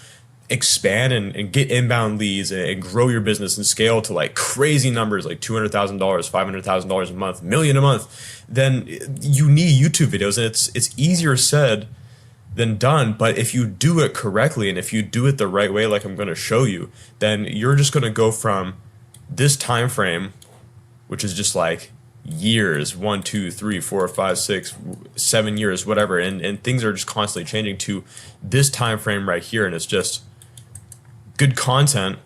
B: expand and get inbound leads and grow your business and scale to like crazy numbers like $200,000, $500,000 a month, $1 million a month, then you need YouTube videos. And it's easier said than done. But if you do it correctly and if you do it the right way, like I'm going to show you, then you're just going to go from this time frame, which is just like years, 1, 2, 3, 4, 5, 6, 7 years, whatever, and things are just constantly changing, to this time frame right here, and it's just good content,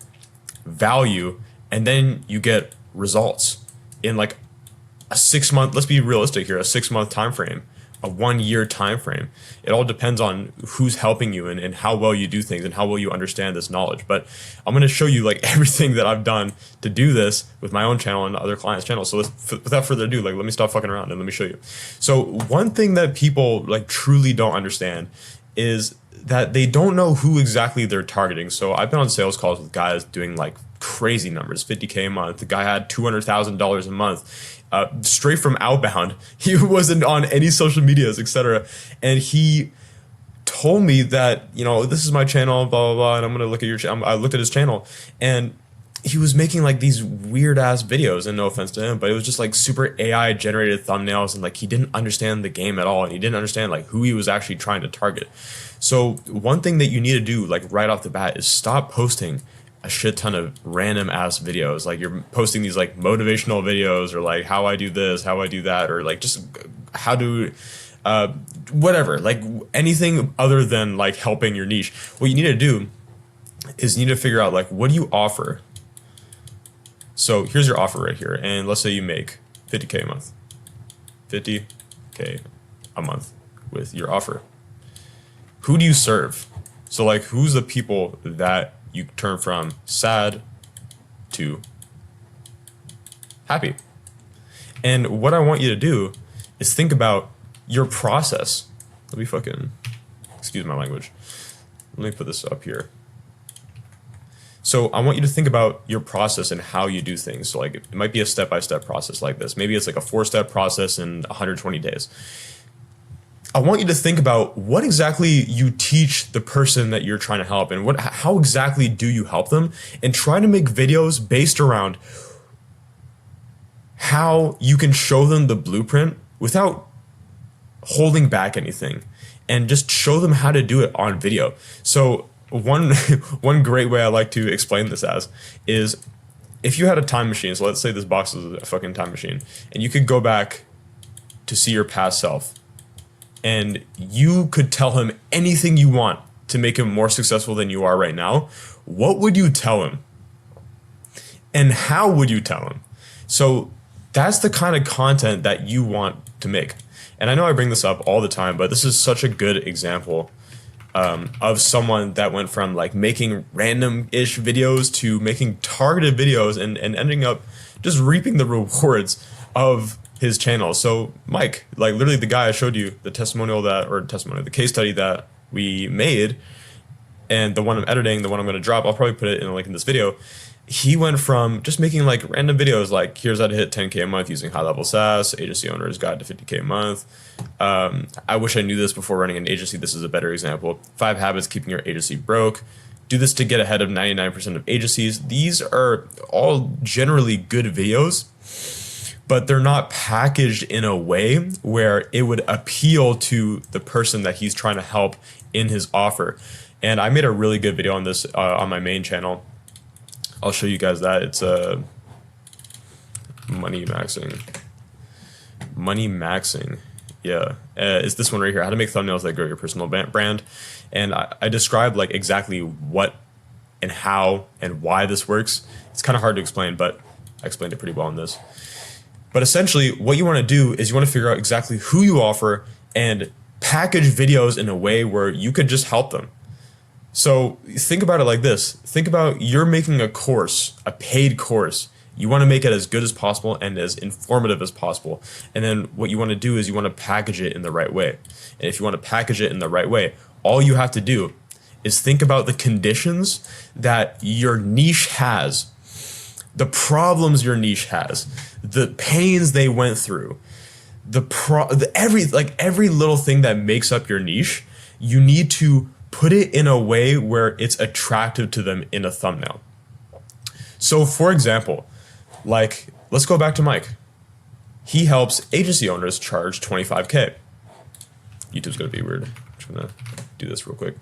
B: value, and then you get results in like a 6-month, let's be realistic here, a 6-month time frame, a 1-year time frame. It all depends on who's helping you and how well you do things and how well you understand this knowledge. But I'm going to show you like everything that I've done to do this with my own channel and other clients' channels. So without further ado, like, let me stop fucking around and let me show you. So one thing that people like truly don't understand is that they don't know who exactly they're targeting. So I've been on sales calls with guys doing like crazy numbers, 50K a month. The guy had $200,000 a month. Straight from outbound. He wasn't on any social medias, etc. And he told me that, you know, this is my channel, blah, blah, blah, and I'm going to look at your channel. I looked at his channel, and he was making like these weird ass videos, and no offense to him, but it was just like super AI generated thumbnails, and like he didn't understand the game at all, and he didn't understand like who he was actually trying to target. So one thing that you need to do like right off the bat is stop posting a shit ton of random ass videos. Like you're posting these like motivational videos, or like how I do this, how I do that, or like just how to whatever, like anything other than like helping your niche. What you need to do is you need to figure out like, what do you offer? So here's your offer right here, and let's say you make 50K a month, 50K a month with your offer. Who do you serve? So like, who's the people that you turn from sad to happy? And what I want you to do is think about your process. Let me fucking, excuse my language. Let me put this up here. So I want you to think about your process and how you do things. So like, it might be a step-by-step process like this. Maybe it's like a 4-step process in 120 days. I want you to think about what exactly you teach the person that you're trying to help, and how exactly do you help them, and try to make videos based around how you can show them the blueprint without holding back anything, and just show them how to do it on video. So one great way I like to explain this as is, if you had a time machine, so let's say this box is a fucking time machine, and you could go back to see your past self, and you could tell him anything you want to make him more successful than you are right now, what would you tell him? And how would you tell him? So that's the kind of content that you want to make. And I know I bring this up all the time, but this is such a good example of someone that went from like making random-ish videos to making targeted videos and ending up just reaping the rewards of his channel. So Mike, like literally the guy I showed you, the the case study that we made, and the one I'm editing, the one I'm going to drop, I'll probably put it in a link in this video. He went from just making like random videos like, here's how to hit 10K a month using high level SaaS, agency owner's guide to 50K a month. I wish I knew this before running an agency. This is a better example. 5 habits keeping your agency broke. Do this to get ahead of 99% of agencies. These are all generally good videos, but they're not packaged in a way where it would appeal to the person that he's trying to help in his offer. And I made a really good video on this on my main channel. I'll show you guys that. It's money maxing. Yeah, it's this one right here. How to make thumbnails that grow your personal brand. And I described like exactly what and how and why this works. It's kind of hard to explain, but I explained it pretty well in this. But essentially, what you want to do is you want to figure out exactly who you offer and package videos in a way where you could just help them. So think about it like this. Think about you're making a course, a paid course. You want to make it as good as possible and as informative as possible. And then what you want to do is you want to package it in the right way. And if you want to package it in the right way, all you have to do is think about the conditions that your niche has, the problems your niche has, the pains they went through, every little thing that makes up your niche. You need to put it in a way where it's attractive to them in a thumbnail. So for example, like, let's go back to Mike. He helps agency owners charge 25K. YouTube's gonna be weird.
A: Just gonna do this real quick.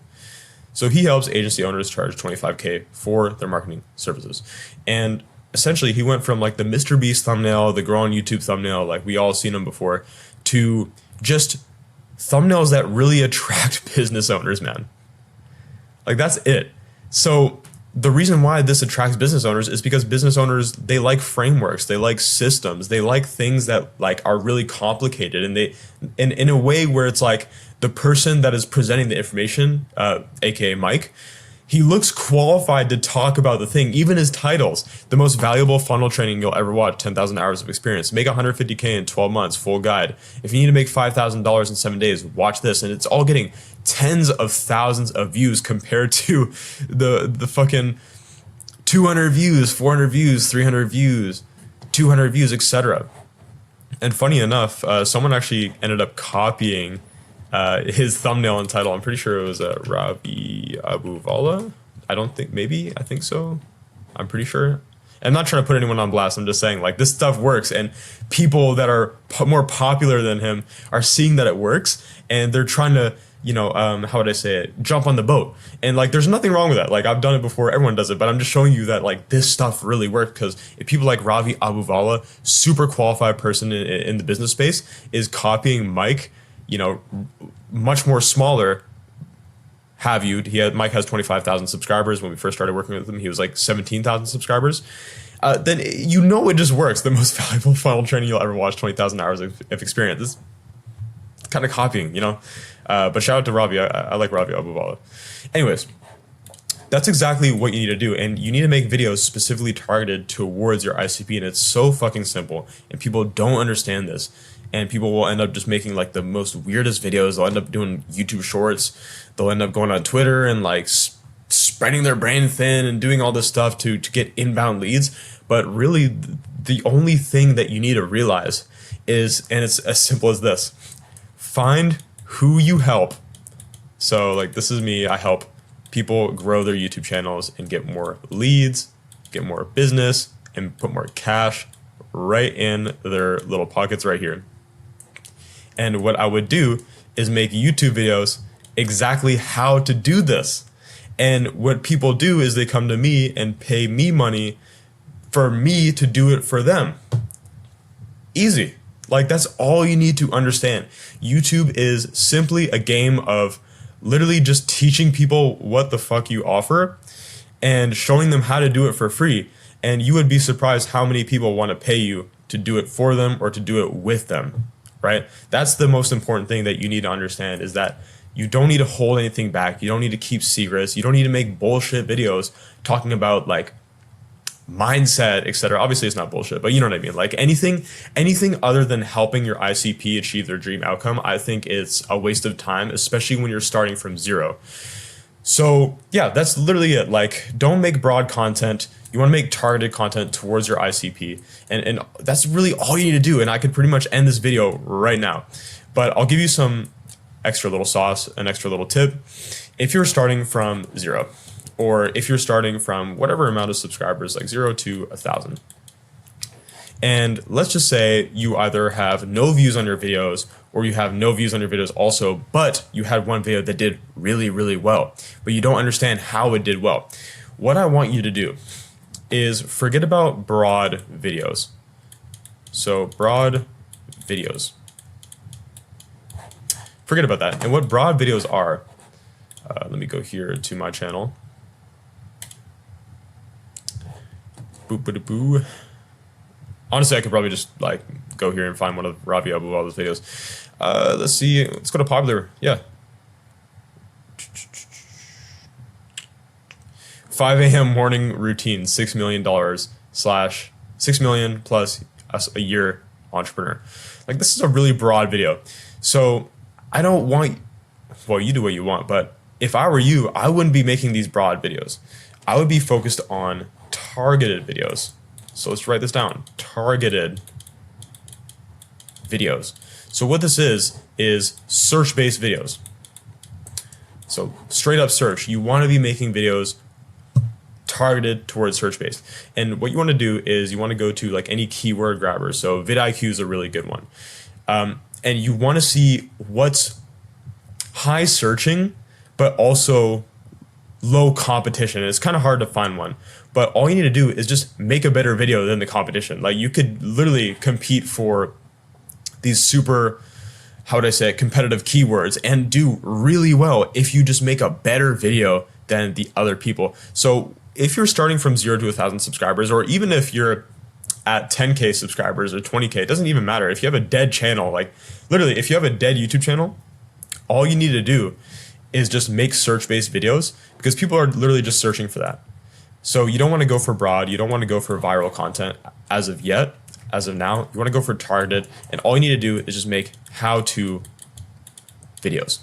A: So he helps agency owners charge $25K for their marketing services. And essentially he went from like the Mr. Beast thumbnail, the Grow on YouTube thumbnail, like we all seen him before, to just thumbnails that really attract business owners, man. Like that's it. So the reason why this attracts business owners is because business owners, they like frameworks, they like systems, they like things that like are really complicated, and they in a way where it's like the person that is presenting the information, aka Mike, he looks qualified to talk about the thing. Even his titles, the most valuable funnel training you'll ever watch, 10,000 hours of experience, make 150K in 12 months, full guide. If you need to make $5,000 in 7 days, watch this. And it's all getting tens of thousands of views compared to the fucking 200 views, 400 views, 300 views, 200 views, etc. And funny enough, someone actually ended up copying his thumbnail and title. I'm pretty sure it was Ravi Abuvala. I think so. I'm pretty sure. I'm not trying to put anyone on blast. I'm just saying like this stuff works, and people that are more popular than him are seeing that it works, and they're trying to, you know, how would I say it? Jump on the boat. And like, there's nothing wrong with that. Like I've done it before. Everyone does it, but I'm just showing you that like this stuff really works, because if people like Ravi Abuvala, super qualified person in the business space, is copying Mike, you know, much more smaller, Mike has 25,000 subscribers. When we first started working with him, he was like 17,000 subscribers. Then you know it just works. The most valuable funnel training you'll ever watch, 20,000 hours of experience. This is kind of copying, you know. But shout out to Ravi. I like Ravi Abuvala. Anyways, that's exactly what you need to do. And you need to make videos specifically targeted towards your ICP. And it's so fucking simple. And people don't understand this. And people will end up just making like the most weirdest videos. They'll end up doing YouTube shorts. They'll end up going on Twitter and like spreading their brain thin and doing all this stuff to get inbound leads. But really, the only thing that you need to realize is, and it's as simple as this: find who you help. So like this is me. I help people grow their YouTube channels and get more leads, get more business, and put more cash right in their little pockets right here. And what I would do is make YouTube videos exactly how to do this. And what people do is they come to me and pay me money for me to do it for them. Easy. Like that's all you need to understand. YouTube is simply a game of literally just teaching people what the fuck you offer and showing them how to do it for free. And you would be surprised how many people want to pay you to do it for them or to do it with them, right? That's the most important thing that you need to understand, is that you don't need to hold anything back. You don't need to keep secrets. You don't need to make bullshit videos talking about like mindset, etc. Obviously it's not bullshit, but you know what I mean? Like anything other than helping your ICP achieve their dream outcome, I think it's a waste of time, especially when you're starting from zero. So yeah, that's literally it. Like, don't make broad content. You want to make targeted content towards your ICP. And that's really all you need to do. And I could pretty much end this video right now. But I'll give you some extra little sauce, an extra little tip. If you're starting from zero, or if you're starting from whatever amount of subscribers, like 0 to 1,000. And let's just say you either have no views on your videos, or you have no views on your videos also, but you had one video that did really, really well, but you don't understand how it did well. What I want you to do is forget about broad videos. So broad videos. Forget about that. And what broad videos are, let me go here to my channel. Boo. Honestly, I could probably just like go here and find one of Ravi Abuvala's videos. Let's see. Let's go to popular. Yeah. 5 a.m. morning routine, $6 million / 6 million plus a year entrepreneur. Like, this is a really broad video. So I don't want, well, you do what you want, but if I were you, I wouldn't be making these broad videos. I would be focused on targeted videos. So let's write this down. Targeted videos. So what this is search-based videos. So straight up search. You want to be making videos targeted towards search-based. And what you want to do is you want to go to like any keyword grabber. So vidIQ is a really good one. And you want to see what's high searching, but also low competition. It's kind of hard to find one, but all you need to do is just make a better video than the competition. Like you could literally compete for these super, how would I say it, competitive keywords and do really well if you just make a better video than the other people. So if you're starting from 0 to 1,000 subscribers, or even if you're at 10K subscribers or 20K, it doesn't even matter. If you have a dead channel, like literally if you have a dead YouTube channel, all you need to do is just make search-based videos, because people are literally just searching for that. So you don't want to go for broad, you don't want to go for viral content as of yet, as of now. You want to go for targeted, and all you need to do is just make how-to videos.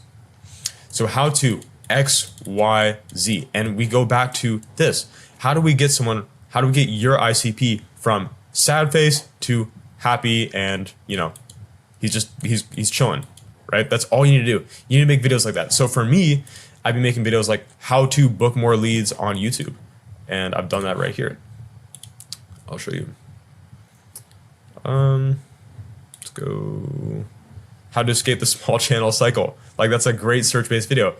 A: So how to X, Y, Z, and we go back to this. How do we get your ICP from sad face to happy and, you know, he's chilling, right? That's all you need to do. You need to make videos like that. So for me, I've been making videos like how to book more leads on YouTube. And I've done that right here. I'll show you. Let's go. How to escape the small channel cycle. Like that's a great search-based video.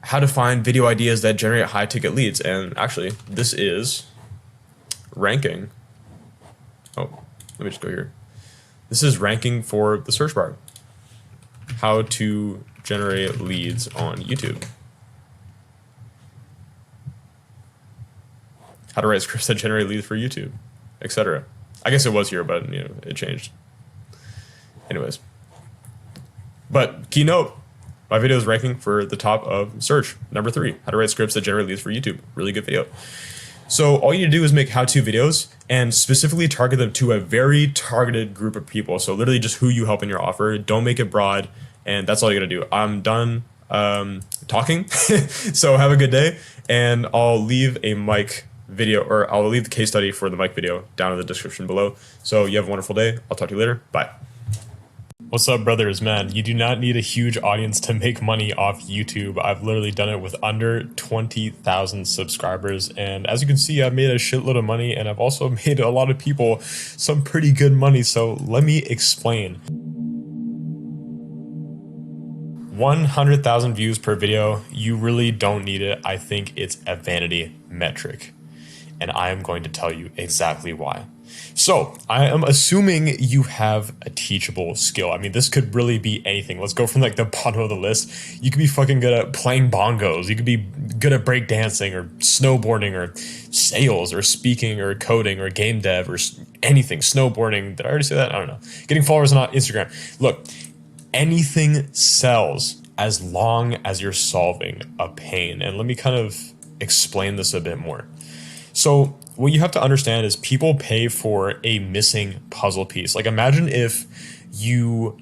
A: How to find video ideas that generate high ticket leads. And actually, this is ranking. Oh, let me just go here. This is ranking for the search bar. How to generate leads on YouTube. How to write scripts that generate leads for YouTube, etc. I guess it was here, but you know, it changed. Anyways. But keynote, my video is ranking for the top of search. Number 3, how to write scripts that generate leads for YouTube. Really good video. So all you need to do is make how-to videos and specifically target them to a very targeted group of people. So literally just who you help in your offer. Don't make it broad, and that's all you gotta do. I'm done talking. So have a good day, and I'll leave a mic video, or I'll leave the case study for the mic video down in the description below. So you have a wonderful day. I'll talk to you later. Bye. What's up, brothers? Man, you do not need a huge audience to make money off YouTube. I've literally done it with under 20,000 subscribers. And as you can see, I've made a shitload of money, and I've also made a lot of people some pretty good money. So let me explain. 100,000 views per video, you really don't need it. I think it's a vanity metric. And I am going to tell you exactly why. So I am assuming you have a teachable skill. I mean, this could really be anything. Let's go from like the bottom of the list. You could be fucking good at playing bongos. You could be good at breakdancing or snowboarding or sales or speaking or coding or game dev or anything. Snowboarding. Did I already say that? I don't know. Getting followers on Instagram. Look, anything sells as long as you're solving a pain. And let me kind of explain this a bit more. So what you have to understand is people pay for a missing puzzle piece. Like imagine if you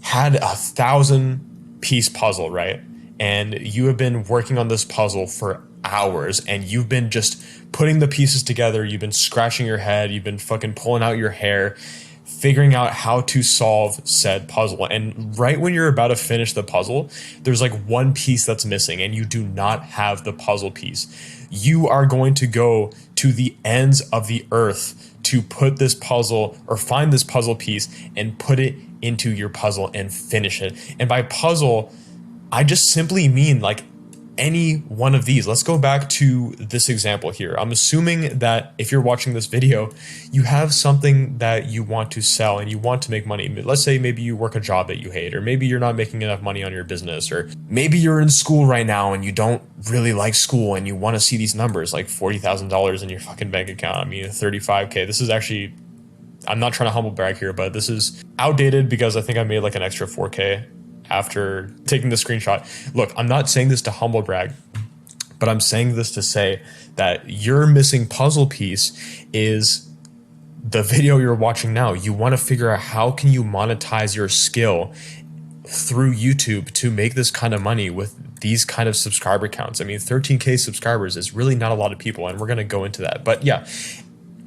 A: had 1,000-piece puzzle, right? And you have been working on this puzzle for hours, and you've been just putting the pieces together. You've been scratching your head. You've been fucking pulling out your hair, figuring out how to solve said puzzle. And right when you're about to finish the puzzle, there's like one piece that's missing, and you do not have the puzzle piece. You are going to go to the ends of the earth to put this puzzle or find this puzzle piece and put it into your puzzle and finish it. And by puzzle, I just simply mean like any one of these. Let's go back to this example here. I'm assuming that if you're watching this video, you have something that you want to sell and you want to make money. Let's say maybe you work a job that you hate, or maybe you're not making enough money on your business, or maybe you're in school right now and you don't really like school and you want to see these numbers like $40,000 in your fucking bank account. I mean, 35K. This is actually, I'm not trying to humble brag here, but this is outdated because I think I made like an extra 4K after taking the screenshot. Look, I'm not saying this to humble brag, but I'm saying this to say that your missing puzzle piece is the video you're watching now. You want to figure out how can you monetize your skill through YouTube to make this kind of money with these kind of subscriber counts. I mean, 13K subscribers is really not a lot of people, and we're going to go into that. But yeah,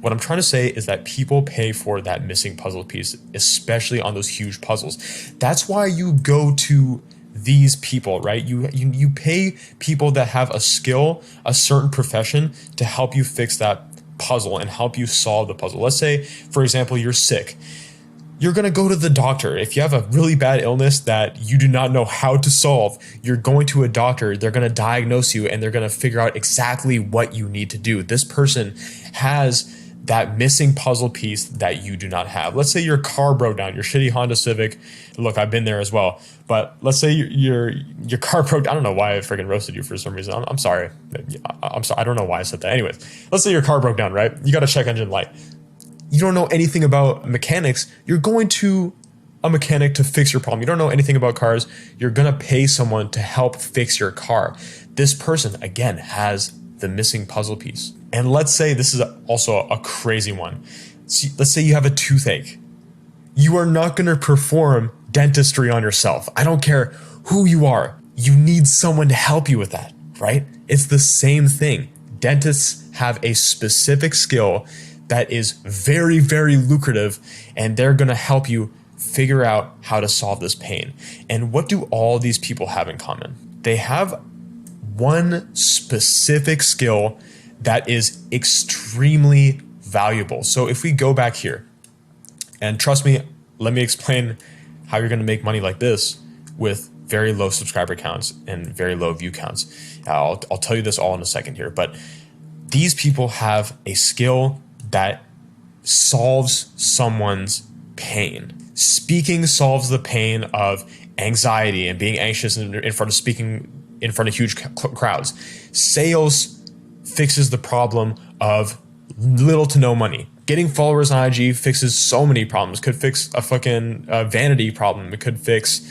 A: what I'm trying to say is that people pay for that missing puzzle piece, especially on those huge puzzles. That's why you go to these people, right? You pay people that have a skill, a certain profession, to help you fix that puzzle and help you solve the puzzle. Let's say, for example, you're sick. You're going to go to the doctor. If you have a really bad illness that you do not know how to solve, you're going to a doctor. They're going to diagnose you and they're going to figure out exactly what you need to do. This person has that missing puzzle piece that you do not have. Let's say your car broke down, your shitty Honda Civic. Look, I've been there as well. But let's say your car broke down. I don't know why I freaking roasted you for some reason. I'm sorry. I'm sorry. I don't know why I said that. Anyways, let's say your car broke down, right? You got a check engine light. You don't know anything about mechanics. You're going to a mechanic to fix your problem. You don't know anything about cars. You're going to pay someone to help fix your car. This person, again, has the missing puzzle piece. And let's say this is also a crazy one. Let's say you have a toothache. You are not going to perform dentistry on yourself. I don't care who you are. You need someone to help you with that, right? It's the same thing. Dentists have a specific skill that is very, very lucrative, and they're going to help you figure out how to solve this pain. And what do all these people have in common? They have one specific skill that is extremely valuable. So if we go back here, and trust me, let me explain how you're going to make money like this with very low subscriber counts and very low view counts. I'll tell you this all in a second here, but these people have a skill that solves someone's pain. Speaking solves the pain of anxiety and being anxious in front of speaking in front of huge crowds. Sales fixes the problem of little to no money. Getting followers on IG fixes so many problems. Could fix a fucking vanity problem. It could fix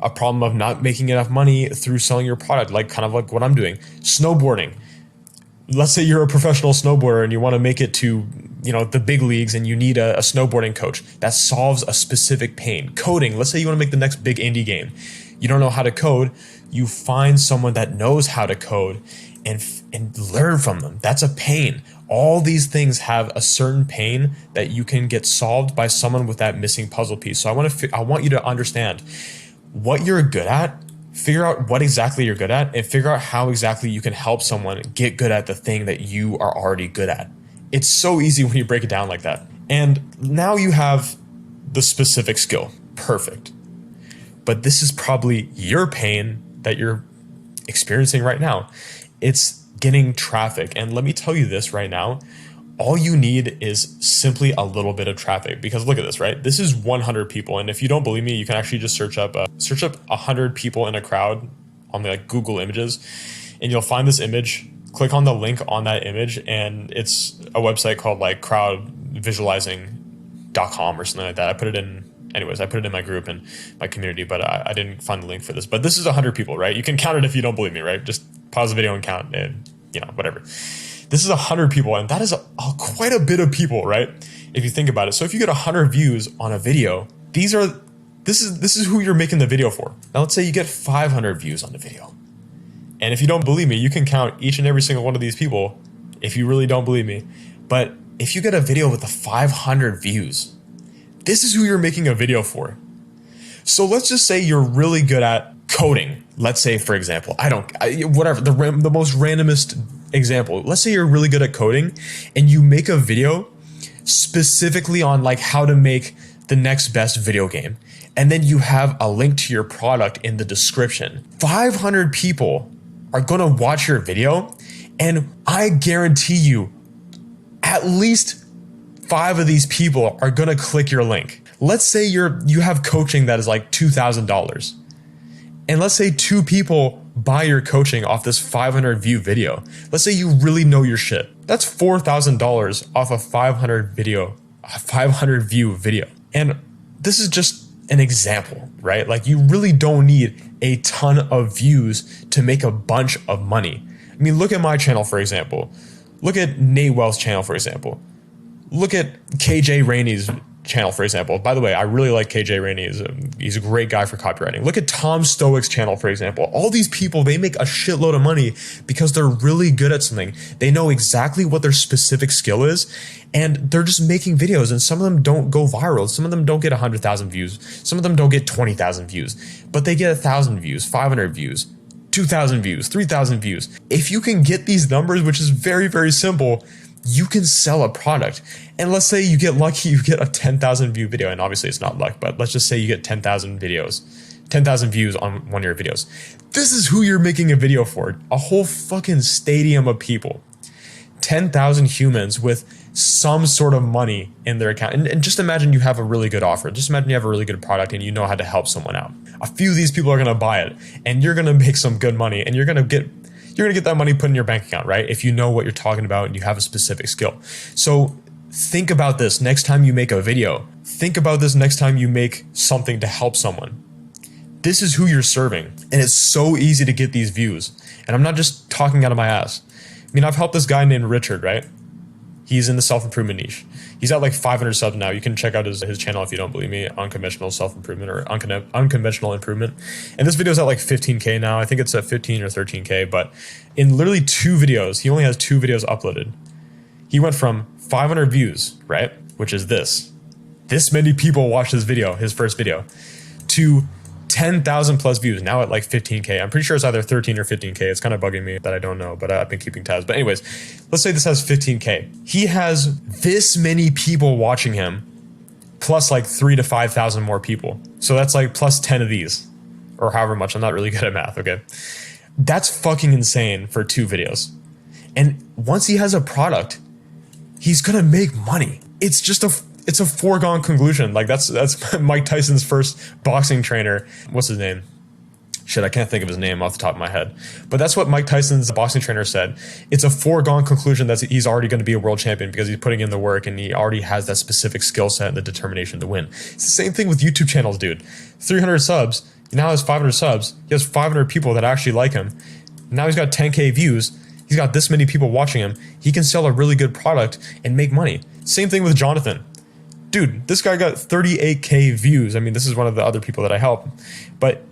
A: a problem of not making enough money through selling your product, kind of like what I'm doing. Snowboarding. Let's say you're a professional snowboarder and you want to make it to, the big leagues, and you need a snowboarding coach that solves a specific pain. Coding. Let's say you want to make the next big indie game. You don't know how to code. You find someone that knows how to code and learn from them. That's a pain. All these things have a certain pain that you can get solved by someone with that missing puzzle piece. So I want you to understand what you're good at. Figure out what exactly you're good at and figure out how exactly you can help someone get good at the thing that you are already good at. It's so easy when you break it down like that. And now you have the specific skill. Perfect. But this is probably your pain that you're experiencing right now. It's getting traffic. And let me tell you this right now. All you need is simply a little bit of traffic, because look at this, right? This is 100 people. And if you don't believe me, you can actually just search up 100 people in a crowd on Google Images, and you'll find this image. Click on the link on that image, and it's a website called crowdvisualizing.com or something like that. I put it in my group and my community, but I didn't find the link for this. But this is 100 people, right? You can count it if you don't believe me, right? Just pause the video and count, and whatever. This is 100 people, and that is quite a bit of people, right? If you think about it. So if you get 100 views on a video, this is who you're making the video for. Now let's say you get 500 views on the video. And if you don't believe me, you can count each and every single one of these people if you really don't believe me. But if you get a video with 500 views, this is who you're making a video for. So let's just say you're really good at coding. Let's say, for example, the most randomest example. Let's say you're really good at coding and you make a video specifically on how to make the next best video game. And then you have a link to your product in the description. 500 people are going to watch your video, and I guarantee you at least 5 of these people are going to click your link. Let's say you have coaching that is $2,000. And let's say 2 people buy your coaching off this 500 view video. Let's say you really know your shit. That's $4,000 off a 500 view video. And this is just an example, right? You really don't need a ton of views to make a bunch of money. I mean, look at my channel, for example. Look at Nate Wells' channel, for example. Look at KJ Rainey's channel, for example. By the way, I really like KJ Rainey. He's a great guy for copywriting. Look at Tom Stoick's channel, for example. All these people, they make a shitload of money because they're really good at something. They know exactly what their specific skill is, and they're just making videos, and some of them don't go viral. Some of them don't get 100,000 views. Some of them don't get 20,000 views, but they get 1,000 views, 500 views, 2,000 views, 3,000 views. If you can get these numbers, which is very, very simple, you can sell a product. And let's say you get lucky, you get a 10,000 view video, and obviously it's not luck, but let's just say you get 10,000 videos, 10,000 views on one of your videos. This is who you're making a video for. A whole fucking stadium of people. 10,000 humans with some sort of money in their account. And just imagine you have a really good offer. Just imagine you have a really good product and you know how to help someone out. A few of these people are going to buy it and you're going to make some good money, and you're going to get that money put in your bank account, right? If you know what you're talking about and you have a specific skill. So think about this next time you make a video. Think about this next time you make something to help someone. This is who you're serving. And it's so easy to get these views. And I'm not just talking out of my ass. I mean, I've helped this guy named Richard, right? He's in the self-improvement niche. He's at like 500 subs now. You can check out his channel if you don't believe me, Unconventional Self-Improvement or Unconventional Improvement. And this video's at like 15K now. I think it's at 15 or 13K, but in literally 2 videos, he only has 2 videos uploaded. He went from 500 views, right? Which is this many people watched this video, his first video, to 10,000 plus views, now at like 15K. I'm pretty sure it's either 13 or 15K. It's kind of bugging me that I don't know, but I've been keeping tabs. But anyways, let's say this has 15K. He has this many people watching him, plus like 3,000 to 5,000 more people. So that's like plus 10 of these, or however much. I'm not really good at math, okay? That's fucking insane for 2 videos. And once he has a product, he's gonna make money. It's a foregone conclusion. Like that's Mike Tyson's first boxing trainer. What's his name? Shit, I can't think of his name off the top of my head. But that's what Mike Tyson's boxing trainer said. It's a foregone conclusion that he's already going to be a world champion because he's putting in the work and he already has that specific skill set and the determination to win. It's the same thing with YouTube channels, dude. 300 subs. He now has 500 subs. He has 500 people that actually like him. Now he's got 10K views. He's got this many people watching him. He can sell a really good product and make money. Same thing with Jonathan. Dude, this guy got 38K views. I mean, this is one of the other people that I help. But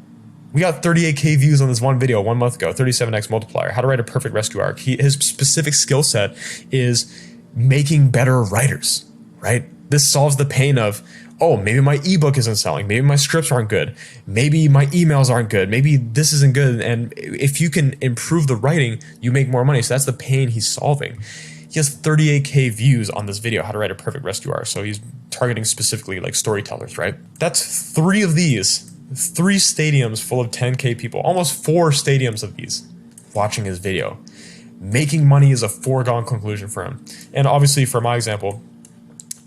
A: we got 38K views on this one video 1 month ago, 37x multiplier, how to write a perfect rescue arc. His specific skill set is making better writers, right? This solves the pain of, oh, maybe my ebook isn't selling. Maybe my scripts aren't good. Maybe my emails aren't good. Maybe this isn't good. And if you can improve the writing, you make more money. So that's the pain he's solving. He has 38K views on this video, how to write a perfect rescue arc. So he's targeting specifically like storytellers, right? That's 3 of these, 3 stadiums full of 10K people, almost 4 stadiums of these watching his video. Making money is a foregone conclusion for him. And obviously for my example,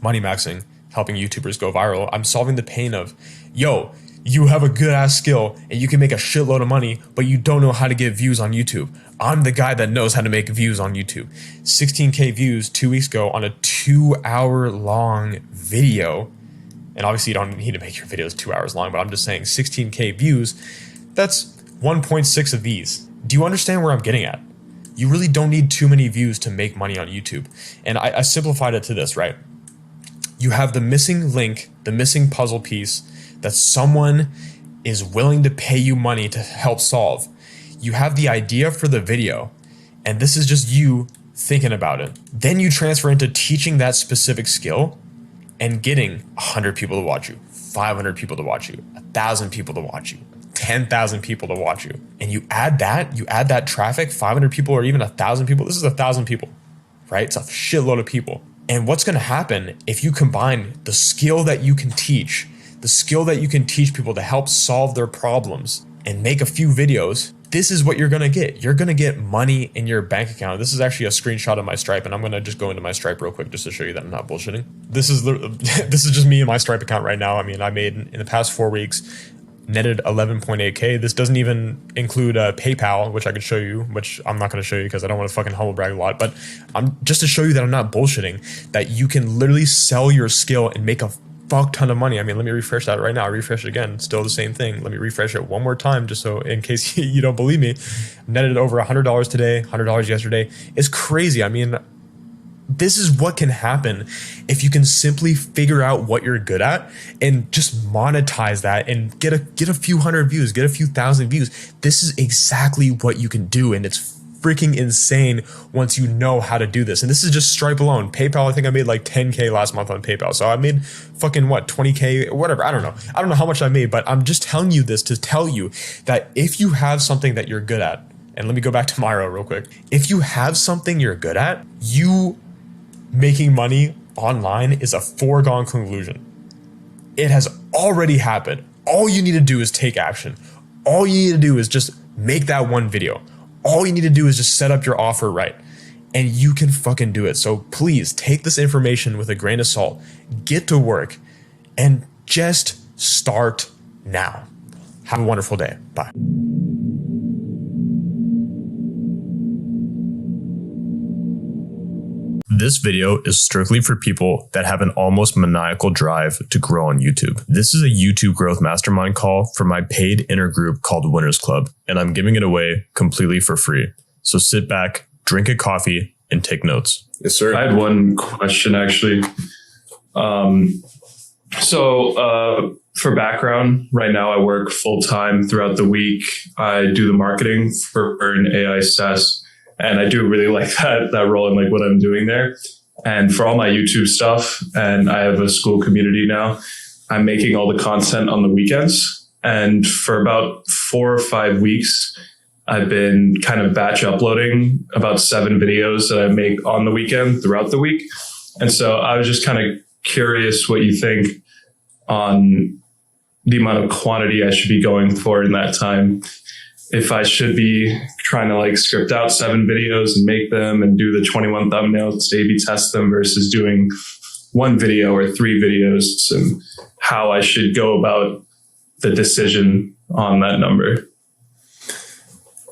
A: money maxing, helping YouTubers go viral, I'm solving the pain of, yo, you have a good ass skill and you can make a shitload of money, but you don't know how to get views on YouTube. I'm the guy that knows how to make views on YouTube. 16K views 2 weeks ago on a 2-hour long video. And obviously you don't need to make your videos 2 hours long, but I'm just saying 16K views, that's 1.6 of these. Do you understand where I'm getting at? You really don't need too many views to make money on YouTube. And I simplified it to this, right? You have the missing link, the missing puzzle piece that someone is willing to pay you money to help solve. You have the idea for the video, and this is just you thinking about it. Then you transfer into teaching that specific skill and getting 100 people to watch you, 500 people to watch you, 1,000 people to watch you, 10,000 people to watch you. And you add that traffic, 500 people or even 1,000 people. This is 1,000 people, right? It's a shitload of people. And what's going to happen if you combine the skill that you can teach, the skill that you can teach people to help solve their problems and make a few videos, this is what you're going to get. You're going to get money in your bank account. This is actually a screenshot of my Stripe, and I'm going to just go into my Stripe real quick just to show you that I'm not bullshitting. This is just me and my Stripe account right now. I mean, I made in the past 4 weeks, netted 11.8K. This doesn't even include PayPal, which I could show you, which I'm not going to show you because I don't want to fucking humble brag a lot. But I'm just to show you that I'm not bullshitting, that you can literally sell your skill and make a fuck ton of money. I mean, let me refresh that right now. I refresh it again. Still the same thing. Let me refresh it one more time just so in case you don't believe me. Netted over $100 today, $100 yesterday. It's crazy. I mean, this is what can happen if you can simply figure out what you're good at and just monetize that and get a few hundred views, get a few thousand views. This is exactly what you can do, and it's freaking insane once you know how to do this. And this is just Stripe alone. PayPal, I think I made like 10K last month on PayPal. So I made fucking what, 20K, whatever. I don't know. I don't know how much I made, but I'm just telling you this to tell you that if you have something that you're good at, and let me go back to Myro real quick. If you have something you're good at, you making money online is a foregone conclusion. It has already happened. All you need to do is take action. All you need to do is just make that one video. All you need to do is just set up your offer right, and you can fucking do it. So please take this information with a grain of salt, get to work, and just start now. Have a wonderful day. Bye. This video is strictly for people that have an almost maniacal drive to grow on YouTube. This is a YouTube growth mastermind call for my paid inner group called Winners Club, and I'm giving it away completely for free. So sit back, drink a coffee, and take notes.
B: Yes, sir.
C: I had one question actually. For background, right now I work full time throughout the week. I do the marketing for an AI SaaS. And I do really like that role and like what I'm doing there. And for all my YouTube stuff, and I have a school community now, I'm making all the content on the weekends. And for about 4 or 5 weeks, I've been kind of batch uploading about 7 videos that I make on the weekend throughout the week. And so I was just kind of curious what you think on the amount of quantity I should be going for in that time. If I should be trying to like script out 7 videos and make them and do the 21 thumbnails to A/B test them versus doing 1 video or 3 videos, and how I should go about the decision on that number.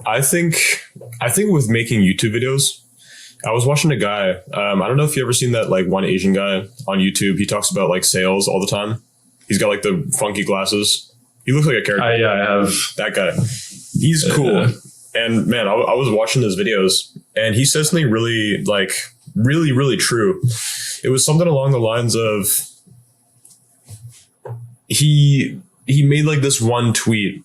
B: I think with making YouTube videos, I was watching a guy. I don't know if you ever seen that like one Asian guy on YouTube. He talks about like sales all the time. He's got like the funky glasses. He looks like a character.
C: Yeah, I have
B: that guy. He's cool. And man, I was watching his videos and he said something really like really true. It was something along the lines of he made like this one tweet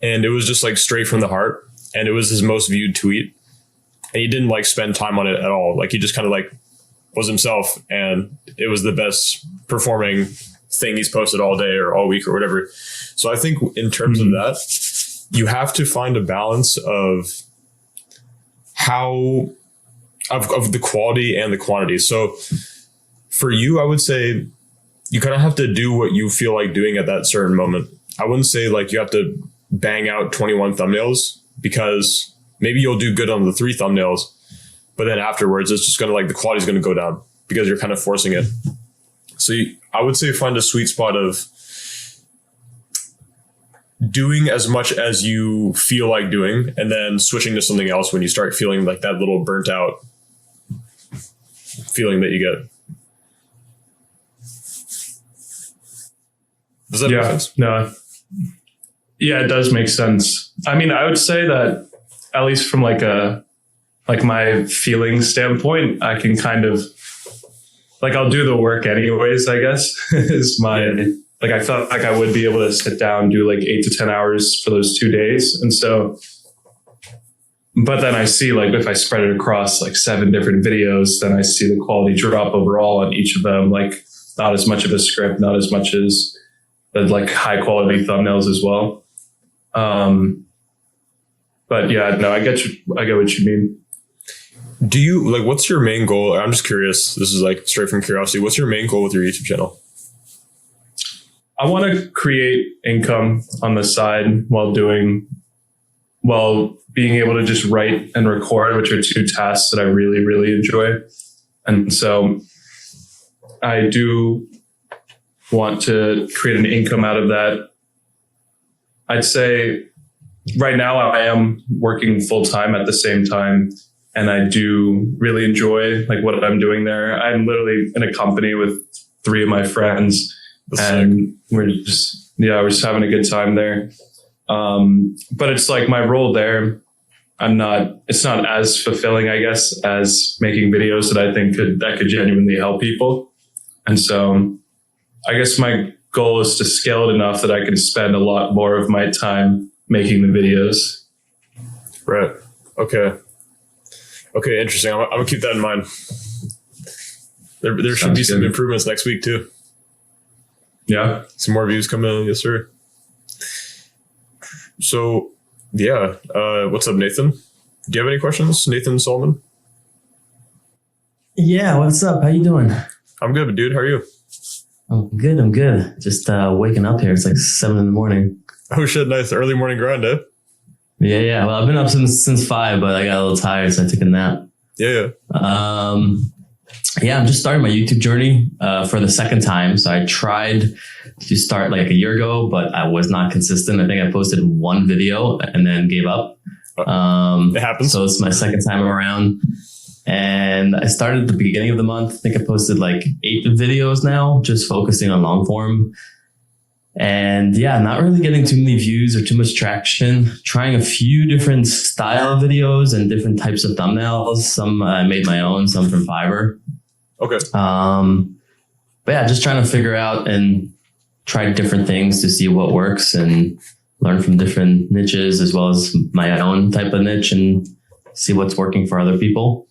B: and it was just like straight from the heart, and it was his most viewed tweet, and he didn't like spend time on it at all. Like he just kind of like was himself, and it was the best performing thing he's posted all day or all week or whatever. So I think in terms of that, you have to find a balance of of the quality and the quantity. So for you, I would say you kind of have to do what you feel like doing at that certain moment. I wouldn't say like you have to bang out 21 thumbnails, because maybe you'll do good on the 3 thumbnails, but then afterwards it's just going to like the quality is going to go down because you're kind of forcing it. So I would say find a sweet spot of doing as much as you feel like doing, and then switching to something else when you start feeling like that little burnt out feeling that you get. Does that make sense?
C: No. Yeah, it does make sense. I mean, I would say that at least from like my feeling standpoint, I can kind of like, I'll do the work anyways, I guess, is my, like, I felt like I would be able to sit down, do like 8 to 10 hours for those 2 days. And so, but then I see like, if I spread it across like 7 different videos, then I see the quality drop overall on each of them. Like not as much of a script, not as much as the like high quality thumbnails as well. But yeah, no, I get what you mean.
B: Do you like, what's your main goal? I'm just curious. This is like straight from curiosity. What's your main goal with your YouTube channel?
C: I want to create income on the side while being able to just write and record, which are 2 tasks that I really, really enjoy. And so I do want to create an income out of that. I'd say right now I am working full time at the same time, and I do really enjoy like what I'm doing there. I'm literally in a company with 3 of my friends. That's and sick. We're just having a good time there. But it's like my role there, it's not as fulfilling, I guess, as making videos that I think could genuinely help people. And so I guess my goal is to scale it enough that I can spend a lot more of my time making the videos.
B: Right. Okay. Interesting. I'm gonna keep that in mind. There should be some improvements next week too.
C: Yeah.
B: Some more views coming in. Yes, sir. So, what's up, Nathan? Do you have any questions, Nathan Solomon?
D: Yeah, what's up? How you doing?
B: I'm good, dude. How are you?
D: I'm good. I'm good. Just waking up here. It's like 7 in the morning.
B: Oh shit, nice early morning grind, eh?
D: Yeah. Well, I've been up since 5, but I got a little tired, so I took a nap.
B: Yeah.
D: Yeah, I'm just starting my YouTube journey for the second time. So I tried to start like a year ago, but I was not consistent. I think I posted one video and then gave up.
B: It happens.
D: So it's my second time around. And I started at the beginning of the month. I think I posted like 8 videos now, just focusing on long form. And yeah, not really getting too many views or too much traction. Trying a few different style videos and different types of thumbnails. Some I made my own, some from Fiverr.
B: Okay.
D: But yeah, just trying to figure out and try different things to see what works and learn from different niches as well as my own type of niche and see what's working for other people.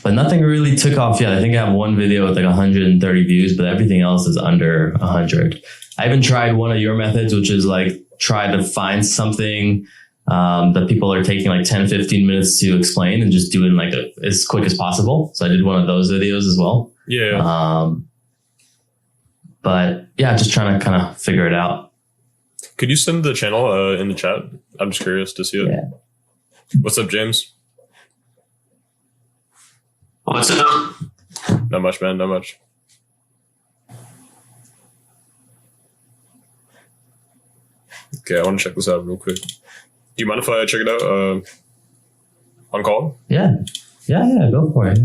D: But nothing really took off yet. I think I have one video with like 130 views, but everything else is under 100. I even tried one of your methods, which is like try to find something that people are taking like 10, 15 minutes to explain and just do it in like as quick as possible. So I did one of those videos as well.
B: Yeah.
D: But yeah, just trying to kind of figure it out.
B: Could you send the channel in the chat? I'm just curious to see it.
D: Yeah.
B: What's up, James?
C: What's up?
B: Not much, man. Not much. Okay, I want to check this out real quick. Do you mind if I check it out on call?
D: Yeah, go for it.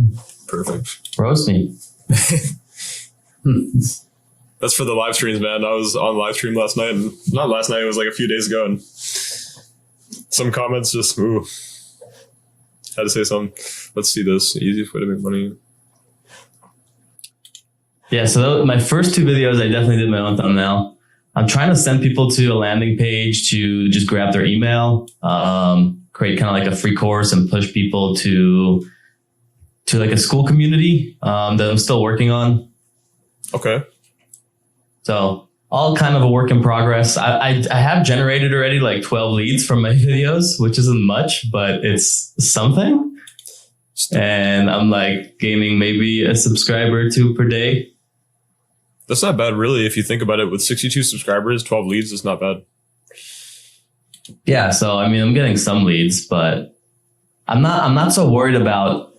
B: Perfect.
D: Roast me.
B: That's for the live streams, man. I was on live stream last night, and not last night, it was like a few days ago, and some comments just, ooh, had to say something. Let's see this. Easiest way to make money.
D: Yeah, so my first 2 videos, I definitely did my own thumbnail. I'm trying to send people to a landing page to just grab their email, create kind of like a free course and push people to like a school community that I'm still working on.
B: Okay.
D: So all kind of a work in progress. I have generated already like 12 leads from my videos, which isn't much, but it's something. And I'm like gaining maybe a subscriber or 2 per day.
B: That's not bad, really. If you think about it, with 62 subscribers, 12 leads is not bad.
D: Yeah. So, I mean, I'm getting some leads, but I'm not so worried about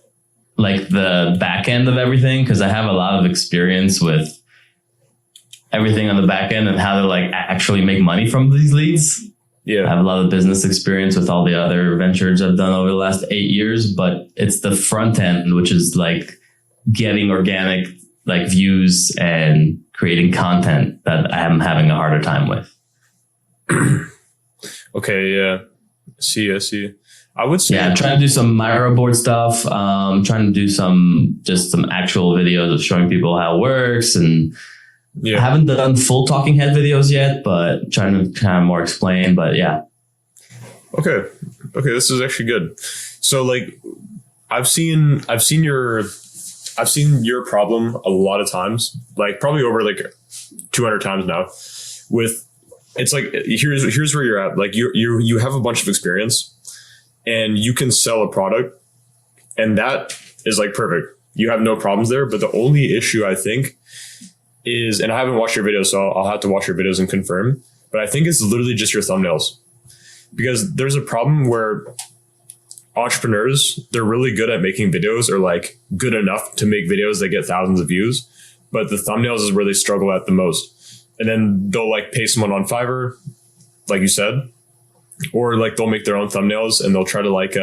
D: like the back end of everything, because I have a lot of experience with everything on the back end and how to like actually make money from these leads.
B: Yeah.
D: I have a lot of business experience with all the other ventures I've done over the last 8 years, but it's the front end, which is like getting organic like views and creating content that I'm having a harder time with.
B: Okay. Yeah. I see. I would say.
D: Yeah, I'm trying to do some Miro board stuff. Trying to do some actual videos of showing people how it works, and
B: Yeah.
D: I haven't done full talking head videos yet, but trying to kind of more explain. But yeah.
B: Okay. This is actually good. So like, I've seen your problem a lot of times, like probably over like 200 times now. With it's like here's where you're at. Like you have a bunch of experience, and you can sell a product, and that is like perfect. You have no problems there. But the only issue I think is, and I haven't watched your videos, so I'll have to watch your videos and confirm, but I think it's literally just your thumbnails. Because there's a problem where entrepreneurs, they're really good at making videos, or like good enough to make videos that get thousands of views, but the thumbnails is where they struggle at the most. And then they'll like pay someone on Fiverr, like you said, or like they'll make their own thumbnails and they'll try to like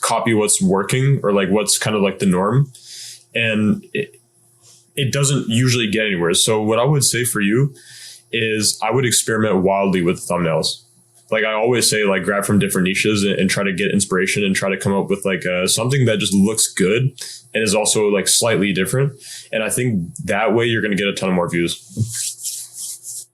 B: copy what's working or like what's kind of like the norm. And it doesn't usually get anywhere. So what I would say for you is I would experiment wildly with thumbnails. Like I always say, like grab from different niches and try to get inspiration and try to come up with like something that just looks good and is also like slightly different. And I think that way you're going to get a ton of more views.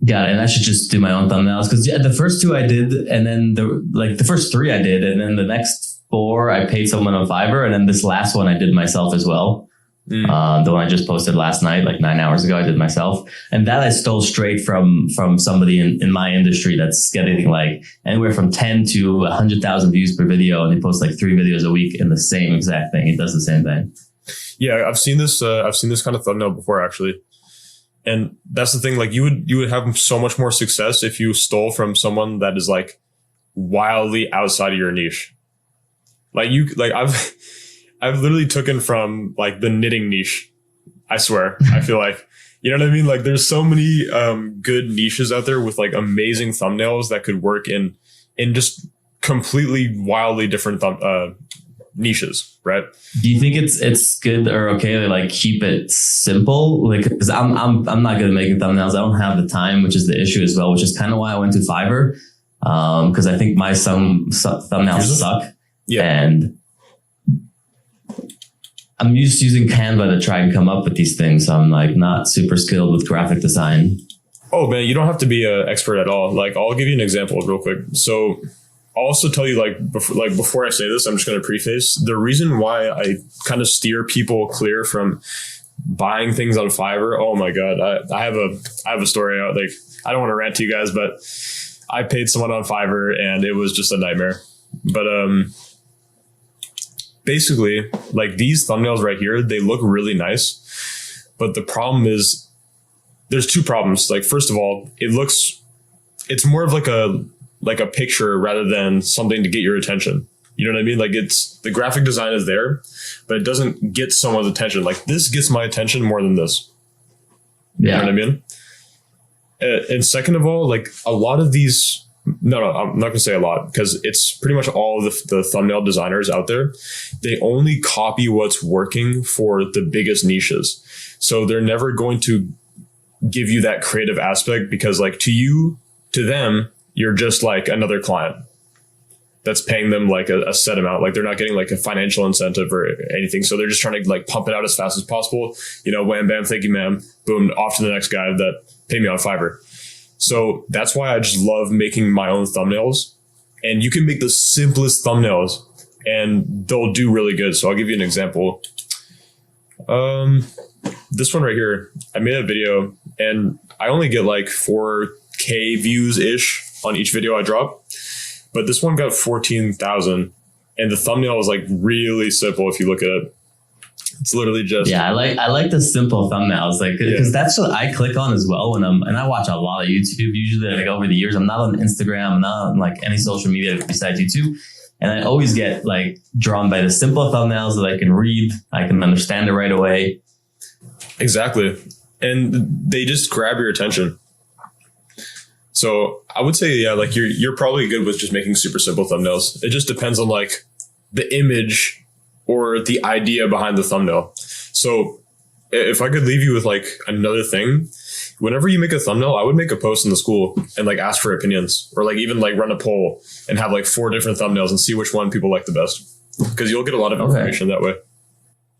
D: Got it. And I should just do my own thumbnails, because the first 2 I did, and then the first 3 I did, and then the next 4 I paid someone on Fiverr, and then this last one I did myself as well. The one I just posted last night, like 9 hours ago, I did myself. And that I stole straight from somebody in my industry that's getting like anywhere from 10 to 100,000 views per video. And he posts like 3 videos a week in the same exact thing. He does the same thing.
B: Yeah, I've seen this kind of thumbnail before, actually. And that's the thing, like you would have so much more success if you stole from someone that is like wildly outside of your niche. I've literally taken from like the knitting niche. I swear. I feel like, you know what I mean? Like there's so many good niches out there with like amazing thumbnails that could work in just completely wildly different niches, right?
D: Do you think it's good or okay to like keep it simple? Like, because I'm not good at making thumbnails. I don't have the time, which is the issue as well, which is kind of why I went to Fiverr. Because I think my thumbnails suck.
B: Yeah.
D: And I'm used to using Canva to try and come up with these things. So I'm like not super skilled with graphic design.
B: Oh man, you don't have to be an expert at all. Like I'll give you an example real quick. So I'll also tell you before I say this, I'm just going to preface the reason why I kind of steer people clear from buying things on Fiverr. Oh my God. I have a story out. Like I don't want to rant to you guys, but I paid someone on Fiverr and it was just a nightmare. But, basically, like these thumbnails right here, they look really nice. But the problem is there's 2 problems. Like, first of all, it's more of like a picture rather than something to get your attention. You know what I mean? Like the graphic design is there, but it doesn't get someone's attention. Like this gets my attention more than this.
D: Yeah.
B: You know what I mean? And second of all, like a lot of these, no, I'm not going to say a lot because it's pretty much all the thumbnail designers out there. They only copy what's working for the biggest niches. So they're never going to give you that creative aspect because like to them, you're just like another client that's paying them like a set amount. Like they're not getting like a financial incentive or anything. So they're just trying to like pump it out as fast as possible. You know, wham, bam, thank you, ma'am. Boom, off to the next guy that pay me on Fiverr. So that's why I just love making my own thumbnails. And you can make the simplest thumbnails and they'll do really good. So I'll give you an example. This one right here, I made a video and I only get like 4K views ish on each video I drop. But this one got 14,000 and the thumbnail is like really simple if you look at it. It's literally just
D: I like the simple thumbnails, like because that's what I click on as well when and I watch a lot of YouTube usually. Like over the years, I'm not on Instagram, I'm not on like any social media besides YouTube, and I always get like drawn by the simple thumbnails that I can read, I can understand it right away.
B: Exactly, and they just grab your attention. So I would say like you're probably good with just making super simple thumbnails. It just depends on like the image or the idea behind the thumbnail. So if I could leave you with like another thing, whenever you make a thumbnail, I would make a post in the school and like ask for opinions or like even like run a poll and have like 4 different thumbnails and see which one people like the best. Because you'll get a lot of information that way.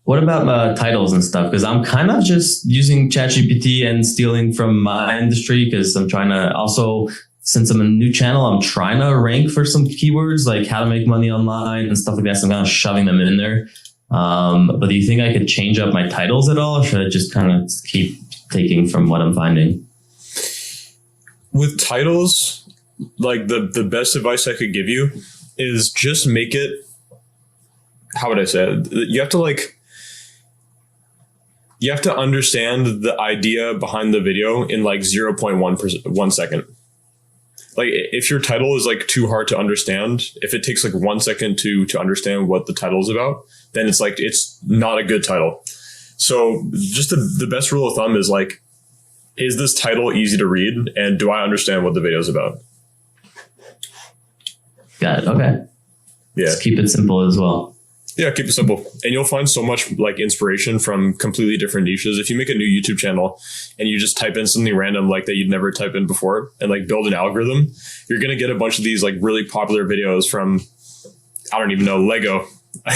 D: What about titles and stuff? Because I'm kind of just using ChatGPT and stealing from my industry because I'm trying to also, since I'm a new channel, I'm trying to rank for some keywords like how to make money online and stuff like that. So I'm kind of shoving them in there. But do you think I could change up my titles at all? Or should I just kind of keep taking from what I'm finding?
B: With titles, like the best advice I could give you is just make it, how would I say it? You have to understand the idea behind the video in like 0.1 second. Like if your title is like too hard to understand, if it takes like 1 second to understand what the title is about, then it's like, it's not a good title. So just the best rule of thumb is like, is this title easy to read? And do I understand what the video is about?
D: Got it. Okay.
B: Yeah.
D: Just keep it simple as well.
B: Yeah, keep it simple. And you'll find so much like inspiration from completely different niches. If you make a new YouTube channel and you just type in something random like that you'd never type in before and like build an algorithm, you're going to get a bunch of these like really popular videos from, I don't even know, Lego.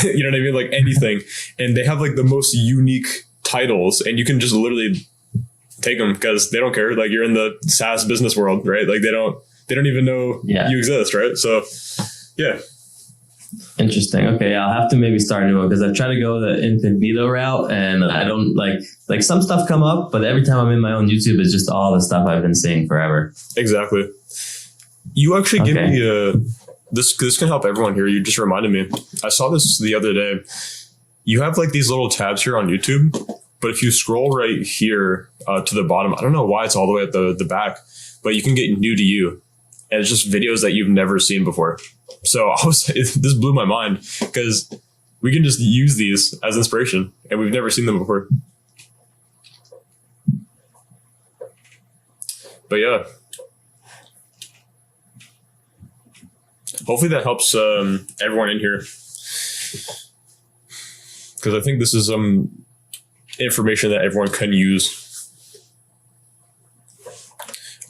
B: You know what I mean? Like anything. And they have like the most unique titles and you can just literally take them because they don't care. Like you're in the SaaS business world, right? Like they don't even know you exist, right? So yeah.
D: Interesting. Okay, yeah, I'll have to maybe start a new one because I've tried to go the incognito route, and I don't like some stuff come up, but every time I'm in my own YouTube, it's just all the stuff I've been seeing forever.
B: Exactly. You actually give me this can help everyone here. You just reminded me. I saw this the other day. You have like these little tabs here on YouTube, but if you scroll right here to the bottom, I don't know why it's all the way at the back, but you can get new to you, and it's just videos that you've never seen before. So this blew my mind because we can just use these as inspiration, and we've never seen them before. But yeah, hopefully that helps everyone in here, because I think this is information that everyone can use.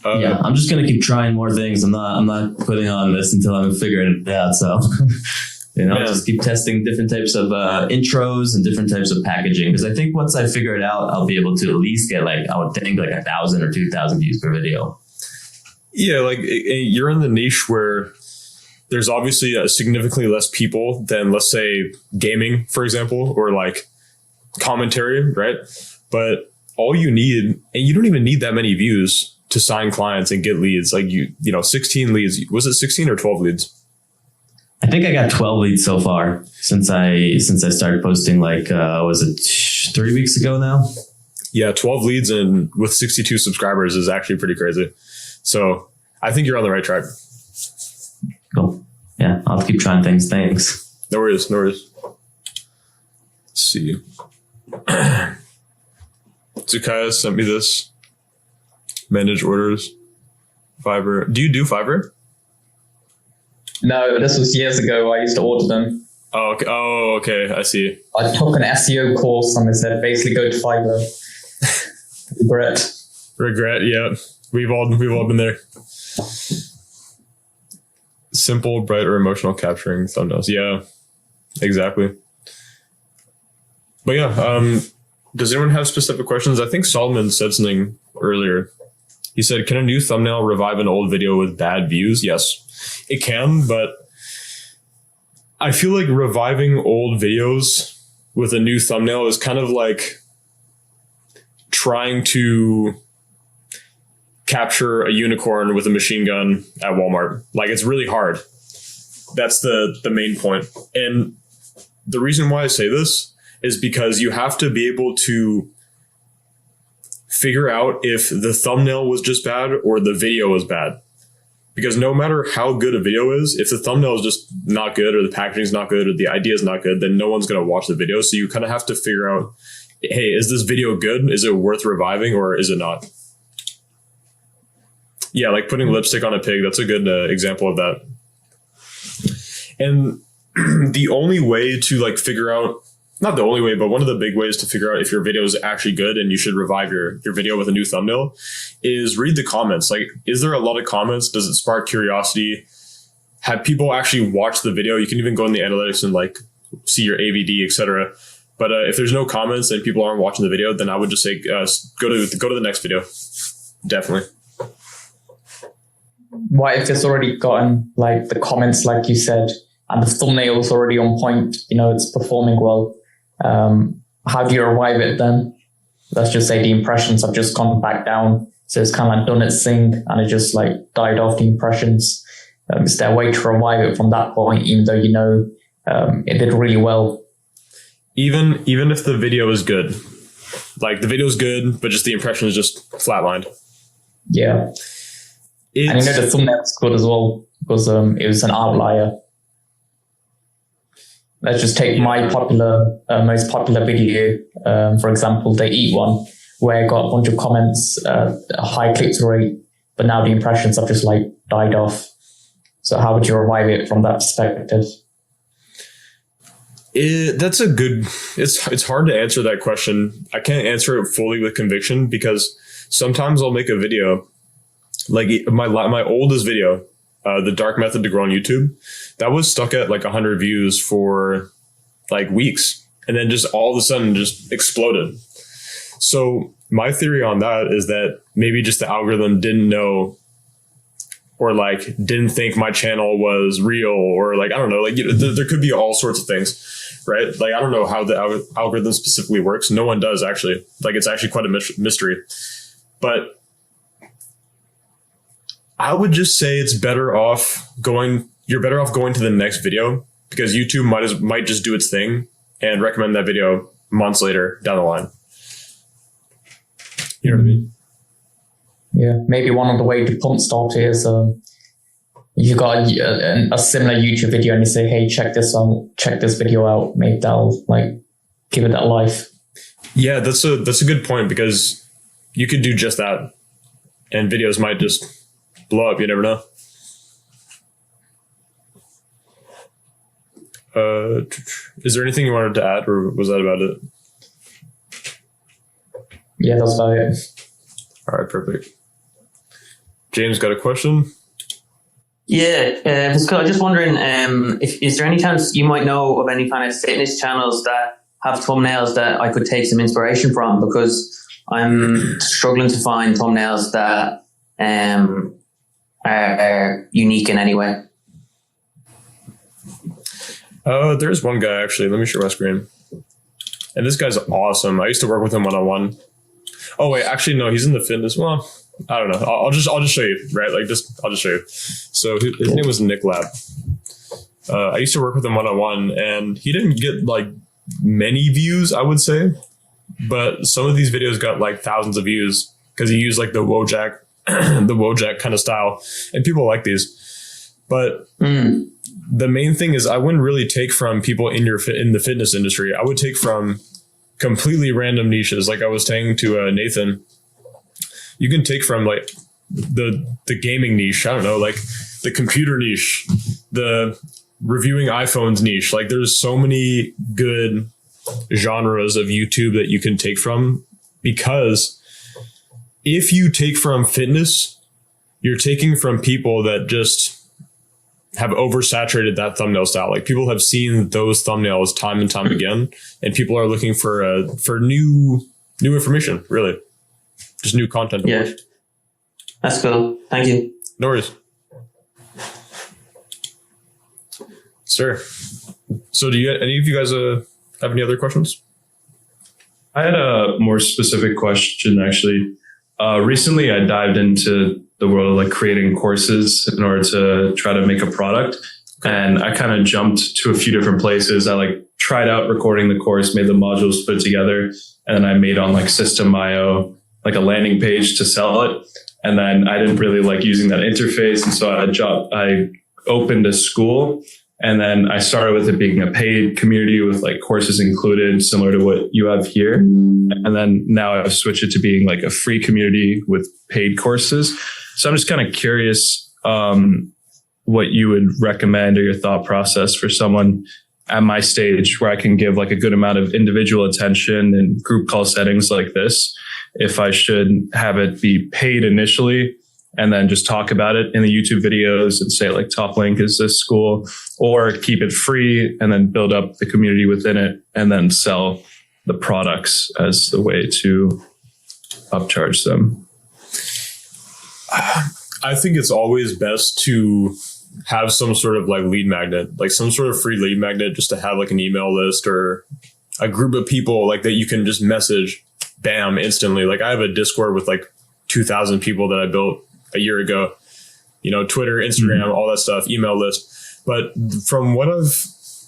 D: Yeah, I'm just gonna keep trying more things. I'm not putting on this until I'm figuring it out. So, just keep testing different types of intros and different types of packaging. Because I think once I figure it out, I'll be able to at least get I would think 1,000 or 2,000 views per video. Yeah,
B: you're in the niche where there's obviously significantly less people than, let's say, gaming, for example, or commentary, right? But all you need, and you don't even need that many views to sign clients and get leads. 16 leads. Was it 16 or 12 leads?
D: I think I got 12 leads so far since I started posting. Was it 3 weeks ago now?
B: Yeah, 12 leads and with 62 subscribers is actually pretty crazy. So I think you're on the right track.
D: Cool. Yeah, I'll keep trying things. Thanks.
B: No worries. Let's see. Tsukaya sent me this. Manage orders. Fiverr. Do you do Fiverr?
E: No, this was years ago. I used to order them.
B: Oh, okay. I see.
E: I took an SEO course and they said basically go to Fiverr.
B: Regret. Yeah, we've all been there. Simple, bright, or emotional capturing thumbnails. Yeah, exactly. But yeah, does anyone have specific questions? I think Solomon said something earlier. He said, can a new thumbnail revive an old video with bad views? Yes, it can, but I feel like reviving old videos with a new thumbnail is kind of like trying to capture a unicorn with a machine gun at Walmart. It's really hard. That's the main point. And the reason why I say this is because you have to be able to figure out if the thumbnail was just bad or the video was bad. Because no matter how good a video is, if the thumbnail is just not good or the packaging is not good or the idea is not good, then no one's going to watch the video. So you kind of have to figure out, hey, is this video good? Is it worth reviving or is it not? Yeah, like putting lipstick on a pig. That's a good example of that. And the only way to figure out, not the only way, but one of the big ways to figure out if your video is actually good and you should revive your video with a new thumbnail is read the comments. Is there a lot of comments? Does it spark curiosity? Have people actually watched the video? You can even go in the analytics and see your AVD, etc. But if there's no comments and people aren't watching the video, then I would just say go to the next video. Definitely.
E: What if it's already gotten the comments, like you said, and the thumbnail's already on point? It's performing well. How do you revive it then? Let's just say the impressions have just gone back down. So it's kind of done its thing and it just died off the impressions. Is there a way to revive it from that point, even though it did really well?
B: Even if the video is good, the video is good, but just the impression is just flatlined.
E: Yeah. And the thumbnail's good as well because it was an outlier. Let's just take my most popular video, for example, the eat one, where I got a bunch of comments, a high click-through rate, but now the impressions have just died off. So how would you revive it from that perspective?
B: That's a good. It's hard to answer that question. I can't answer it fully with conviction because sometimes I'll make a video, my oldest video. The dark method to grow on YouTube, that was stuck at 100 views for weeks. And then just all of a sudden just exploded. So my theory on that is that maybe just the algorithm didn't know
A: or like didn't think my channel was real, or like, I don't know, like, you know, there could be all sorts of things, right? Like, I don't know how the algorithm specifically works. No one does, actually. Like, it's actually quite a mystery. But I would just say you're better off going to the next video, because YouTube might just do its thing and recommend that video months later down the line. You know what I mean?
E: Yeah, maybe one of the way to pump start is you got a similar YouTube video and you say, hey, check this video out. Maybe that'll like give it that life.
A: Yeah, that's a good point, because you could do just that and videos might just blow up. You never know. Is there anything you wanted to add, or was that about it?
E: Yeah, that's about it.
A: All right, perfect. James got a question?
F: Yeah, I was just wondering, is there any chance you might know of any kind of fitness channels that have thumbnails that I could take some inspiration from? Because I'm struggling to find thumbnails that are unique in any way.
A: There's one guy, actually. Let me share my screen. And this guy's awesome. I used to work with him one-on-one. Oh wait, actually no, he's in the fitness. Well, I don't know. I'll just show you, right? Like, I'll just show you. So his name was Nick Lab. I used to work with him one-on-one, and he didn't get like many views, I would say, but some of these videos got like thousands of views because he used like the Wojak, the Wojak kind of style, and people like these. But the main thing is, I wouldn't really take from people in the fitness industry. I would take from completely random niches. Like I was saying to Nathan, you can take from like the gaming niche. I don't know, like the computer niche, the reviewing iPhones niche. Like there's so many good genres of YouTube that you can take from, because if you take from fitness, you're taking from people that just have oversaturated that thumbnail style. Like people have seen those thumbnails time and time again, and people are looking for new information, really. Just new content.
F: Yeah, that's cool. Thank you.
A: No worries. Sir. So do any of you guys have any other questions?
C: I had a more specific question, actually. Recently, I dived into the world of like creating courses in order to try to make a product. And I kind of jumped to a few different places. I like tried out recording the course, made the modules, put it together. And then I made on like System.io, like a landing page to sell it. And then I didn't really like using that interface. And so I opened a school, and then I started with it being a paid community with like courses included, similar to what you have here. And then now I've switched it to being like a free community with paid courses. So I'm just kind of curious what you would recommend, or your thought process for someone at my stage where I can give like a good amount of individual attention and group call settings like this. If I should have it be paid initially and then just talk about it in the YouTube videos and say like top link is this school, or keep it free and then build up the community within it and then sell the products as the way to upcharge them.
A: I think it's always best to have some sort of like lead magnet, like some sort of free lead magnet, just to have like an email list or a group of people like that you can just message, bam, instantly. Like I have a Discord with like 2,000 people that I built a year ago, you know, Twitter, Instagram, all that stuff, email list. But from what I've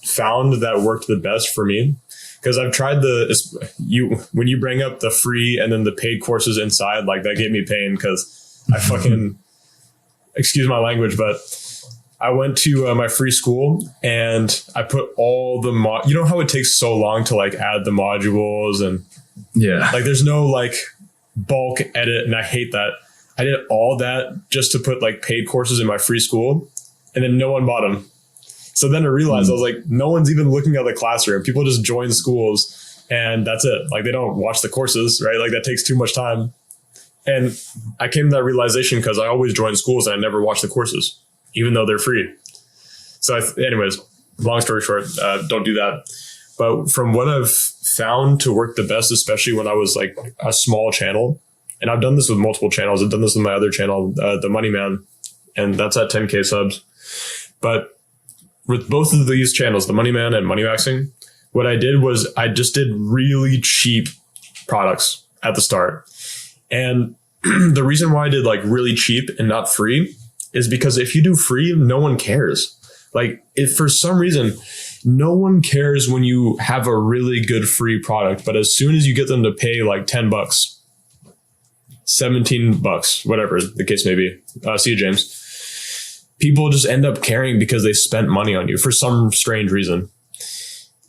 A: found that worked the best for me, because I've tried when you bring up the free and then the paid courses inside, like that gave me pain, because I fucking, excuse my language, but I went to my free school and I put all the you know how it takes so long to like add the modules, and
C: yeah,
A: like there's no like bulk edit, and I hate that. I did all that just to put like paid courses in my free school, and then no one bought them. So then I realized I was like, no one's even looking at the classroom. People just join schools and that's it. Like they don't watch the courses, right? Like that takes too much time. And I came to that realization because I always join schools and I never watch the courses, even though they're free. So anyways, long story short, don't do that. But from what I've found to work the best, especially when I was like a small channel, and I've done this with multiple channels. I've done this with my other channel, The Money Man
B: and that's at 10K subs. But with both of these channels, the Money Man and Money Maxing, what I did was I just did really cheap products at the start. And the reason why I did like really cheap and not free is because if you do free, no one cares. Like if for some reason, no one cares when you have a really good free product, but as soon as you get them to pay like $10, $17, whatever the case may be, see you, James, people just end up caring because they spent money on you for some strange reason.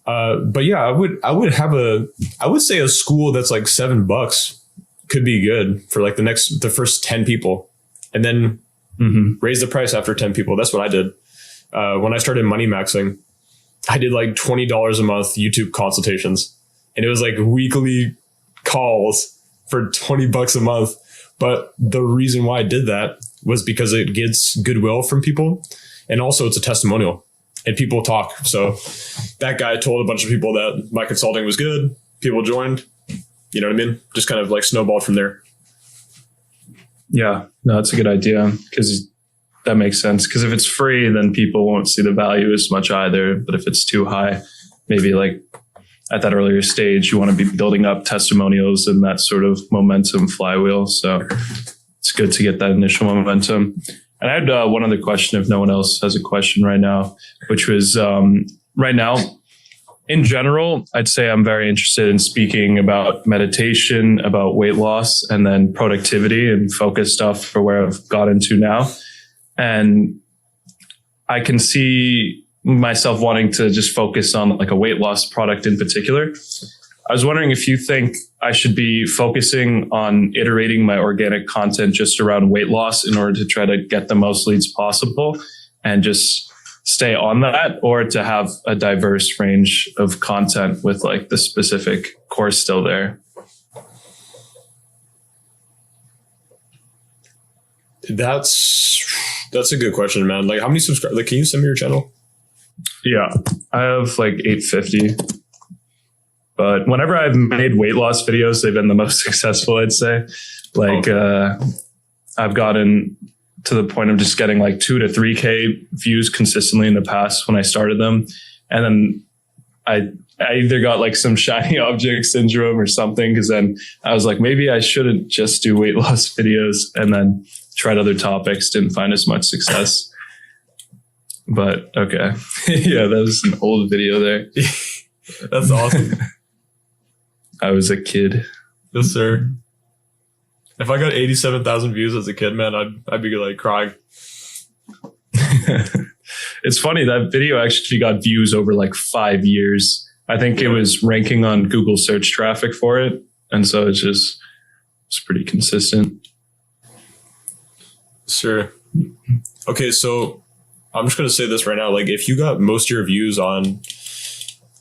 B: But yeah, I would say a school that's like $7 could be good for like the first 10 people, and then raise the price after 10 people. That's what I did. When I started Money Maxing, I did like $20 a month YouTube consultations, and it was like weekly calls for $20 a month. But the reason why I did that was because it gets goodwill from people, and also it's a testimonial. And people talk. So that guy told a bunch of people that my consulting was good. People joined. You know what I mean? Just kind of like snowballed from there.
C: Yeah, no, that's a good idea, because that makes sense. Because if it's free, then people won't see the value as much either. But if it's too high, maybe like at that earlier stage, you want to be building up testimonials and that sort of momentum flywheel. So it's good to get that initial momentum. And I had one other question, if no one else has a question right now, which was right now, in general, I'd say I'm very interested in speaking about meditation, about weight loss, and then productivity and focus stuff for where I've got into now. And I can see myself wanting to just focus on like a weight loss product in particular. I was wondering if you think I should be focusing on iterating my organic content just around weight loss in order to try to get the most leads possible and just stay on that, or to have a diverse range of content with like the specific course still there.
B: That's a good question, man. Like how many subscribers? Like, can you send me your channel?
C: Yeah, I have like 850. But whenever I've made weight loss videos, they've been the most successful, I'd say. Like, I've gotten to the point of just getting like 2 to 3K views consistently in the past when I started them. And then I either got like some shiny object syndrome or something, because then I was like, maybe I shouldn't just do weight loss videos, and then tried other topics, didn't find as much success. But okay. Yeah, that was an old video there.
B: That's awesome.
C: I was a kid.
B: Yes, sir. If I got 87,000 views as a kid, man, I'd be like crying.
C: It's funny, that video actually got views over like 5 years. I think it was ranking on Google search traffic for it. And so it's pretty consistent.
B: Sure. Okay, so I'm just going to say this right now. Like, if you got most of your views on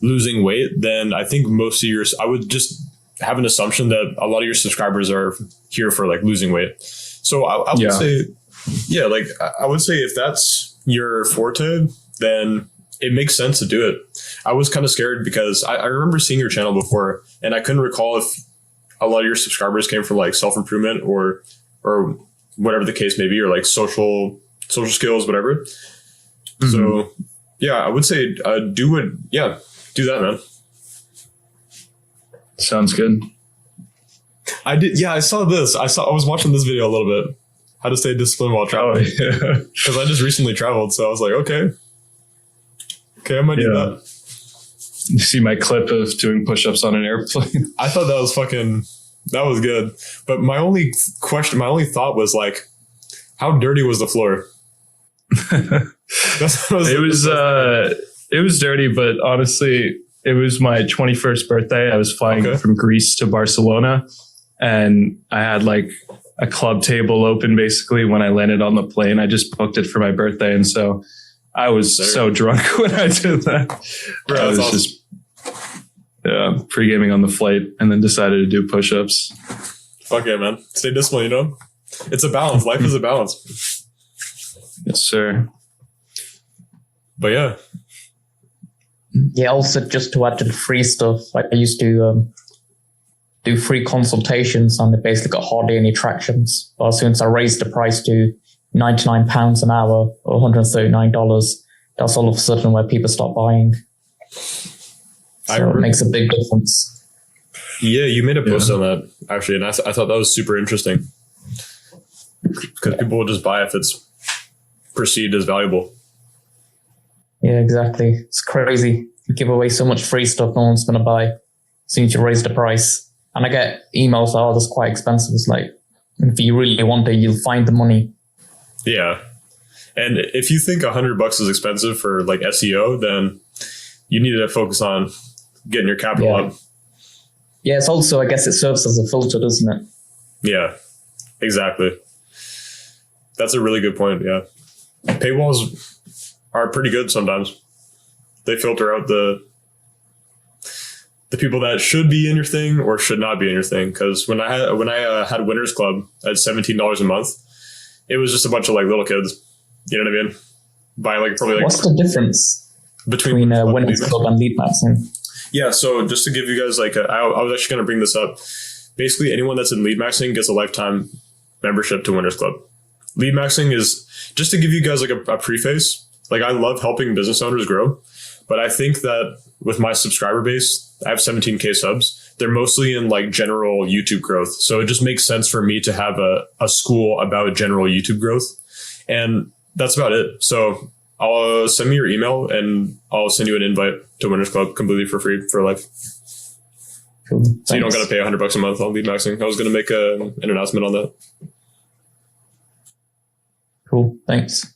B: losing weight, then I think I would just have an assumption that a lot of your subscribers are here for like losing weight. So I would say, yeah, like I would say if that's your forte, then it makes sense to do it. I was kind of scared because I remember seeing your channel before, and I couldn't recall if a lot of your subscribers came from like self-improvement or whatever the case may be, or like social skills, whatever. Mm-hmm. So yeah, I would say do that, man.
C: Sounds good.
B: I did. Yeah, I saw this. I was watching this video a little bit. How to stay disciplined while traveling. Because I just recently traveled, so I was like, okay, I might do that.
C: You see my clip of doing push-ups on an airplane?
B: I thought that was good. But my only thought was like, how dirty was the floor?
C: It was dirty, but honestly, it was my 21st birthday. I was flying from Greece to Barcelona, and I had like a club table open basically when I landed on the plane. I just booked it for my birthday, and so I was so drunk when I did that. Bro, I was just pre-gaming on the flight, and then decided to do push-ups.
B: Fuck yeah, man. Stay disciplined, you know? It's a balance. Life is a balance.
C: Yes, sir.
B: But yeah.
E: Yeah, also just to add to the free stuff, like I used to do free consultations and they basically got hardly any tractions. But as soon as I raised the price to £99 an hour or $139, that's all of a sudden where people stop buying. So it makes a big difference.
B: Yeah, you made a post on that actually, and I thought that was super interesting because people will just buy if it's perceived as valuable.
E: Yeah, exactly. It's crazy. You give away so much free stuff no one's going to buy as soon as you raise the price. And I get emails, oh, that's quite expensive. It's like, if you really want it, you'll find the money.
B: Yeah. And if you think $100 is expensive for like SEO, then you need to focus on getting your capital up.
E: Yeah, it's also, I guess it serves as a filter, doesn't it?
B: Yeah, exactly. That's a really good point. Yeah. Paywalls are pretty good sometimes. They filter out the people that should be in your thing or should not be in your thing. Because when I had Winners Club at $17 a month, it was just a bunch of like little kids. You know what I mean? Buying like probably like.
E: What's the difference between Winners Club and lead maxing?
B: Yeah, so just to give you guys like, I was actually going to bring this up. Basically, anyone that's in lead maxing gets a lifetime membership to Winners Club. Lead maxing is, just to give you guys like a preface, like I love helping business owners grow, but I think that with my subscriber base, I have 17K subs. They're mostly in like general YouTube growth. So it just makes sense for me to have a school about general YouTube growth. And that's about it. So I'll send me your email and I'll send you an invite to Winners Club completely for free for life.
E: Cool.
B: So you don't got to pay $100 a month on lead maxing. I was going to make an announcement on that.
E: Cool. Thanks.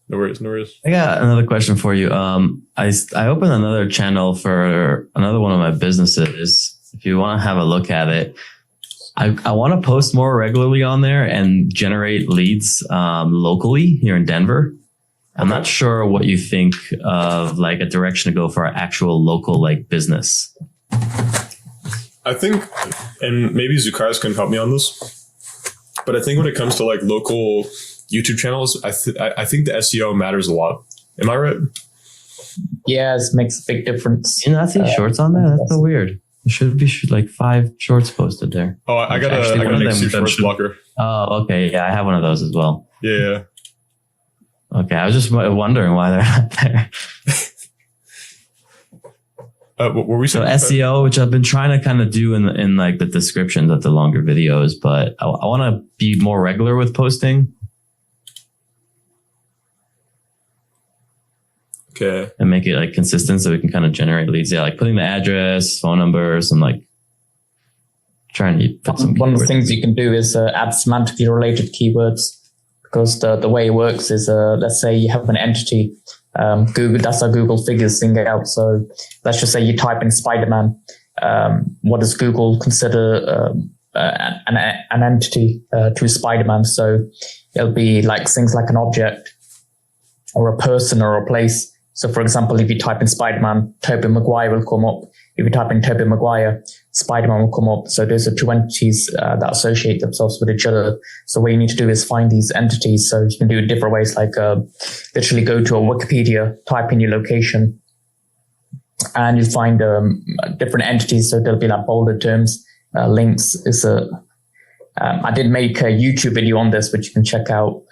B: No worries.
D: I got another question for you. I opened another channel for another one of my businesses. If you want to have a look at it, I want to post more regularly on there and generate leads locally here in Denver. I'm not sure what you think of like a direction to go for our actual local like business.
B: I think, and maybe Zukaris can help me on this, but I think when it comes to like local YouTube channels, I think the SEO matters a lot. Am I right?
E: Yeah, it makes a big difference.
D: You not see shorts on there? That's so weird. There should be like 5 shorts posted there.
B: Oh, I got a shorts blocker.
D: Oh, okay. Yeah, I have one of those as well.
B: Yeah.
D: Okay, I was just wondering why they're not there.
B: What were we saying?
D: So SEO, which I've been trying to kind of do in like the descriptions of the longer videos, but I want to be more regular with posting.
B: Okay.
D: And make it like consistent so we can kind of generate leads. Yeah, like putting the address, phone numbers, and like trying to put some
E: One of the things you can do is add semantically related keywords, because the way it works is, let's say you have an entity, Google, that's how Google figures things out. So let's just say you type in Spider-Man. What does Google consider an entity to Spider-Man? So it'll be like things like an object or a person or a place. So for example, if you type in Spider-Man, Tobey Maguire will come up. If you type in Tobey Maguire, Spider-Man will come up. So those are two entities that associate themselves with each other. So what you need to do is find these entities. So you can do it different ways, like literally go to a Wikipedia, type in your location, and you'll find different entities. So there'll be like bolded terms. Links is I did make a YouTube video on this, which you can check out.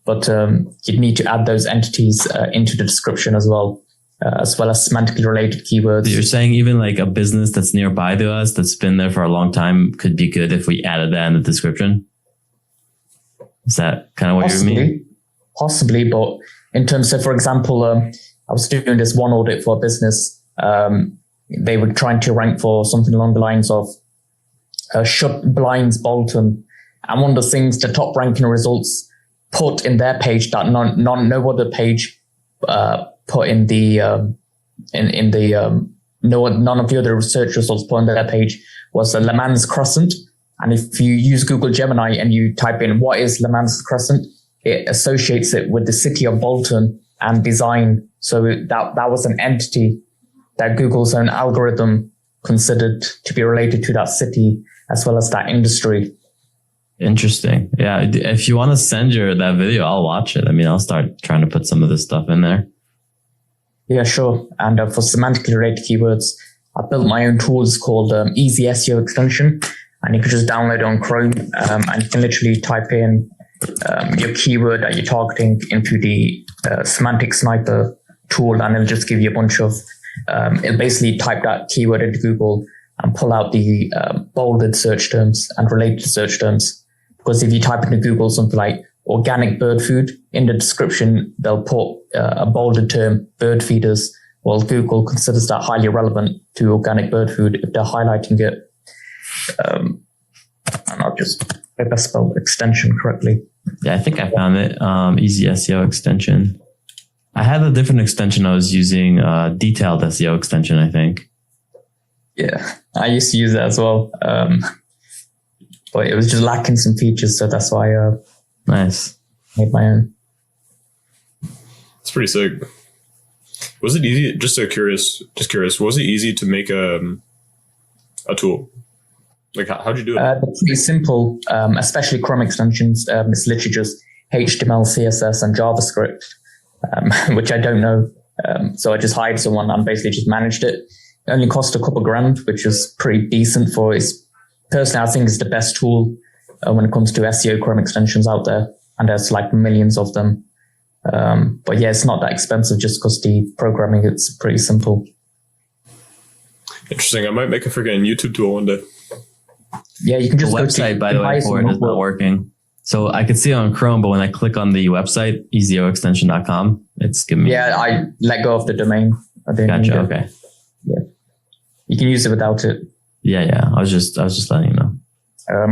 E: But you'd need to add those entities into the description as well as semantically related keywords.
D: You're saying even like a business that's nearby to us, that's been there for a long time, could be good if we added that in the description? Is that kind of what you mean?
E: Possibly, but in terms of, for example, I was doing this one audit for a business. They were trying to rank for something along the lines of Shut Blinds Bolton. And one of the things, the top ranking results put in their page that no other page put in the none of the other research results put on their page was Le Mans Crescent. And if you use Google Gemini and you type in what is Le Mans Crescent, it associates it with the city of Bolton and design. So that was an entity that Google's own algorithm considered to be related to that city as well as that industry.
D: Interesting. Yeah. If you want to send that video, I'll watch it. I mean, I'll start trying to put some of this stuff in there.
E: Yeah, sure. And for semantically related keywords, I built my own tools called Easy SEO Extension. And you can just download it on Chrome. And you can literally type in your keyword that you're targeting into the semantic sniper tool, and it'll just give you a bunch of, it'll basically type that keyword into Google and pull out the bolded search terms and related search terms. Because if you type into Google something like organic bird food, in the description, they'll put a bolded term, bird feeders. Well, Google considers that highly relevant to organic bird food if they're highlighting it. And I'll just, if I spelled extension correctly.
D: Yeah, I think I found it. Easy SEO extension. I had a different extension I was using, detailed SEO extension, I think.
E: Yeah, I used to use that as well. But it was just lacking some features, so that's why I
D: Nice.
E: made my own.
B: It's pretty sick. Was it easy? Just curious. Was it easy to make a tool? Like, how'd you do it?
E: They're pretty simple, especially Chrome extensions. It's literally just HTML, CSS, and JavaScript, which I don't know. So I just hired someone and basically just managed it. It only cost a couple grand, which is pretty decent for it. Personally, I think it's the best tool when it comes to SEO Chrome extensions out there. And there's like millions of them. But yeah, it's not that expensive just because the programming, it's pretty simple.
B: Interesting. I might make a freaking YouTube tool one day.
E: Yeah, you can just
D: The
E: go
D: website,
E: to
D: by the way, for it is not working. So I could see it on Chrome, but when I click on the website, easyOextension.com, it's giving me...
E: Yeah, I let go of the domain. I didn't need
D: Gotcha.
E: it.
D: Okay.
E: Yeah. You can use it without it.
D: Yeah. I was just letting you know.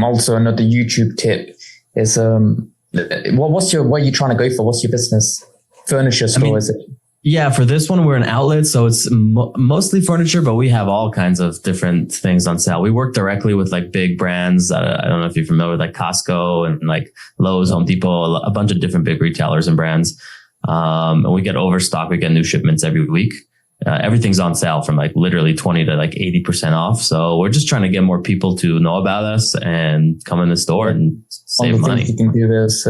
E: Also, another YouTube tip is what are you trying to go for? What's your business? Furniture store, is it?
D: Yeah, for this one, we're an outlet, so it's mostly furniture, but we have all kinds of different things on sale. We work directly with like big brands. I don't know if you're familiar with like Costco and like Lowe's, Home Depot, a bunch of different big retailers and brands. And we get overstock. We get new shipments every week. Everything's on sale from like literally 20 to like 80% off. So we're just trying to get more people to know about us and come in the store and save
E: One of the
D: money.
E: things you can do is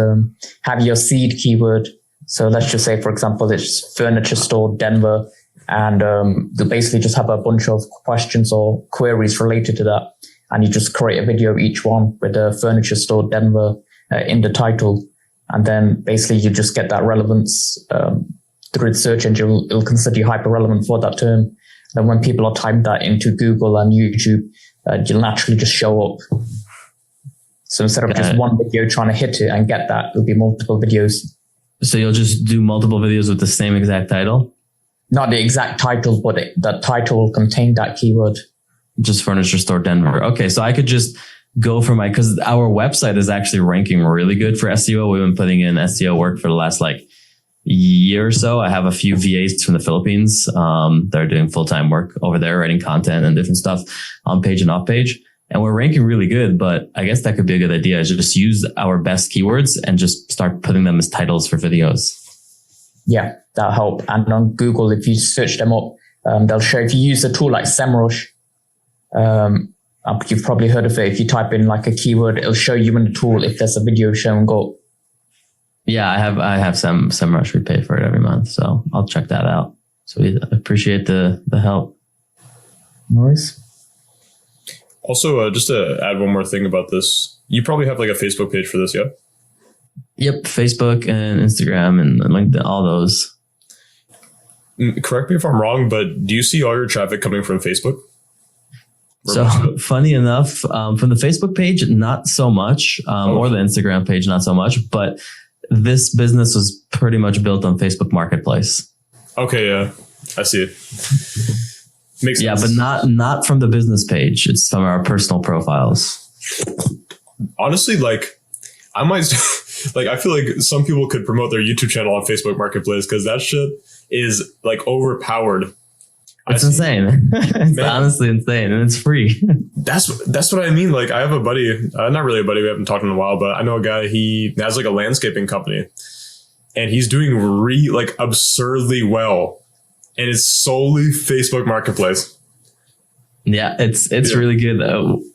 E: have your seed keyword. So let's just say, for example, it's furniture store Denver, and they'll basically just have a bunch of questions or queries related to that. And you just create a video of each one with the furniture store Denver in the title. And then basically you just get that relevance through the search engine. It'll consider you hyper relevant for that term. And when people are typing that into Google and YouTube, you'll naturally just show up. So instead of just one video trying to hit it and get that, it'll be multiple videos.
D: So you'll just do multiple videos with the same exact title?
E: Not the exact title, but that title will contain that keyword.
D: Just furniture store Denver. Okay, so I could just go for because our website is actually ranking really good for SEO. We've been putting in SEO work for the last like year or so. I have a few VAs from the Philippines that are doing full-time work over there, writing content and different stuff on page and off page. And we're ranking really good, but I guess that could be a good idea. Is just use our best keywords and just start putting them as titles for videos.
E: Yeah, that'll help. And on Google, if you search them up, they'll show, if you use a tool like SEMrush, you've probably heard of it. If you type in like a keyword, it'll show you in the tool if there's a video showing up.
D: Yeah, I have SEMrush. We pay for it every month, so I'll check that out. So we appreciate the help.
E: No worries.
B: Also, just to add one more thing about this, you probably have like a Facebook page for this, yeah?
D: Yep, Facebook and Instagram and LinkedIn, all those.
B: Correct me if I'm wrong, but do you see all your traffic coming from Facebook?
D: So funny enough, from the Facebook page, not so much, or the Instagram page, not so much, but this business was pretty much built on Facebook Marketplace.
B: Okay, yeah, I see it. Makes sense.
D: Yeah, but not from the business page. It's from our personal profiles.
B: Honestly, like I might, like I feel like some people could promote their YouTube channel on Facebook Marketplace because that shit is like overpowered.
D: It's insane. It's honestly insane, and it's free.
B: That's what I mean. Like I have a buddy, not really a buddy, we haven't talked in a while, but I know a guy. He has like a landscaping company, and he's doing like absurdly well. And it's solely Facebook Marketplace.
D: Yeah, it's really good.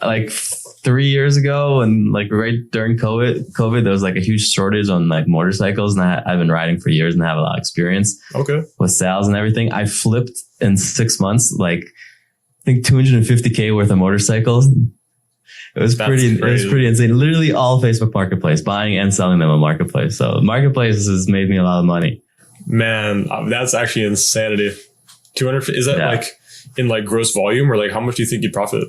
D: Like 3 years ago, and like right during COVID, there was like a huge shortage on like motorcycles, and I've been riding for years and I have a lot of experience.
B: Okay.
D: With sales and everything. I flipped in 6 months, like I think 250K worth of motorcycles, It was
A: That's
D: pretty. It was
A: crazy.
D: pretty insane. Literally all Facebook Marketplace, buying and selling them on Marketplace. So Marketplace has made me a lot of money.
A: Man, that's actually insanity. 200 is that
D: Yeah.
A: like in like gross volume, or like how much do you think you'd profit?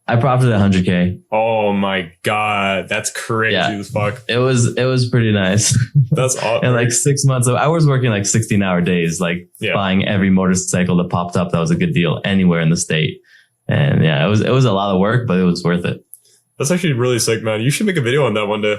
D: I profited 100K.
A: Oh my god, that's crazy
D: Yeah.
A: as fuck.
D: It was pretty nice.
A: That's awesome.
D: And like 6 months, I was working like 16-hour days, like
A: Yeah.
D: buying every motorcycle that popped up that was a good deal anywhere in the state. And yeah, it was a lot of work, but it was worth it.
A: That's actually really sick, man. You should make a video on that one day.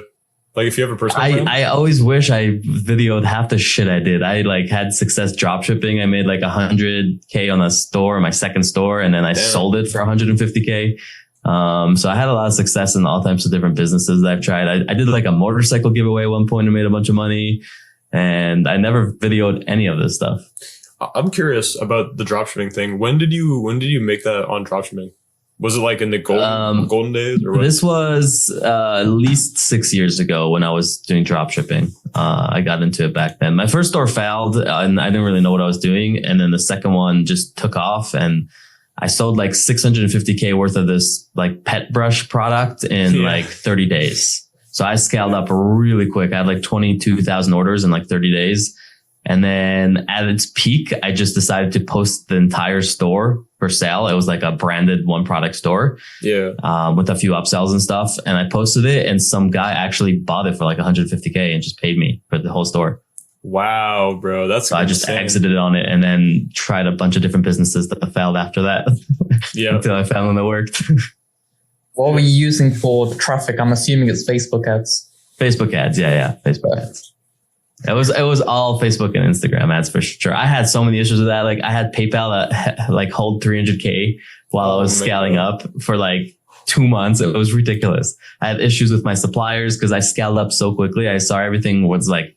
A: Like if you have a personal brand.
D: I always wish I videoed half the shit I did. I like had success drop shipping. I made like 100K on a store, my second store, and then I sold it for 150K. So I had a lot of success in all types of different businesses that I've tried. I did like a motorcycle giveaway at one point and made a bunch of money, and I never videoed any of this stuff.
A: I'm curious about the dropshipping thing. When did you make that on dropshipping? Was it like in the golden days or what?
D: This was at least 6 years ago when I was doing drop shipping. I got into it back then. My first store failed and I didn't really know what I was doing. And then the second one just took off and I sold like 650K worth of this like pet brush product in like 30 days. So I scaled up really quick. I had like 22,000 orders in like 30 days. And then at its peak, I just decided to post the entire store for sale. It was like a branded one product store.
A: Yeah.
D: With a few upsells and stuff. And I posted it and some guy actually bought it for like 150K and just paid me for the whole store.
A: Wow, bro. That's
D: So I just
A: insane.
D: exited on it and then tried a bunch of different businesses that failed after that.
A: Yeah.
D: Until I found one that worked.
E: What were you using for the traffic? I'm assuming it's Facebook ads.
D: Facebook ads. Yeah. Facebook ads. It was all Facebook and Instagram ads for sure. I had so many issues with that. Like I had PayPal that like hold 300K while I was scaling up for like 2 months. It was ridiculous. I had issues with my suppliers because I scaled up so quickly. I saw everything was like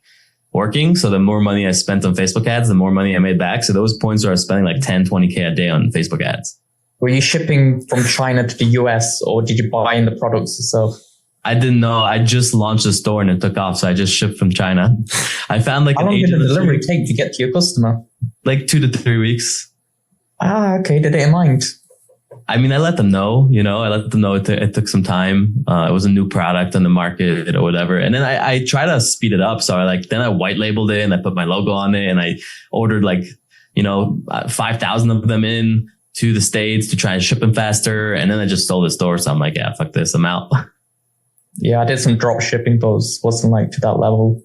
D: working. So the more money I spent on Facebook ads, the more money I made back. So those points where I was spending like 10, 20K a day on Facebook ads.
E: Were you shipping from China to the US or did you buy in the products yourself?
D: I didn't know. I just launched a store and it took off. So I just shipped from China. I found like
E: How long did the delivery take to get to your customer?
D: Like 2 to 3 weeks.
E: Okay. Did it in mind?
D: I mean, I let them know, I let them know it took some time. It was a new product on the market or whatever. And then I try to speed it up. So then I white labeled it and I put my logo on it and I ordered 5,000 of them in to the States to try and ship them faster. And then I just sold the store. So I'm like, yeah, fuck this. I'm out.
E: Yeah, I did some drop shipping, but it wasn't like to that level.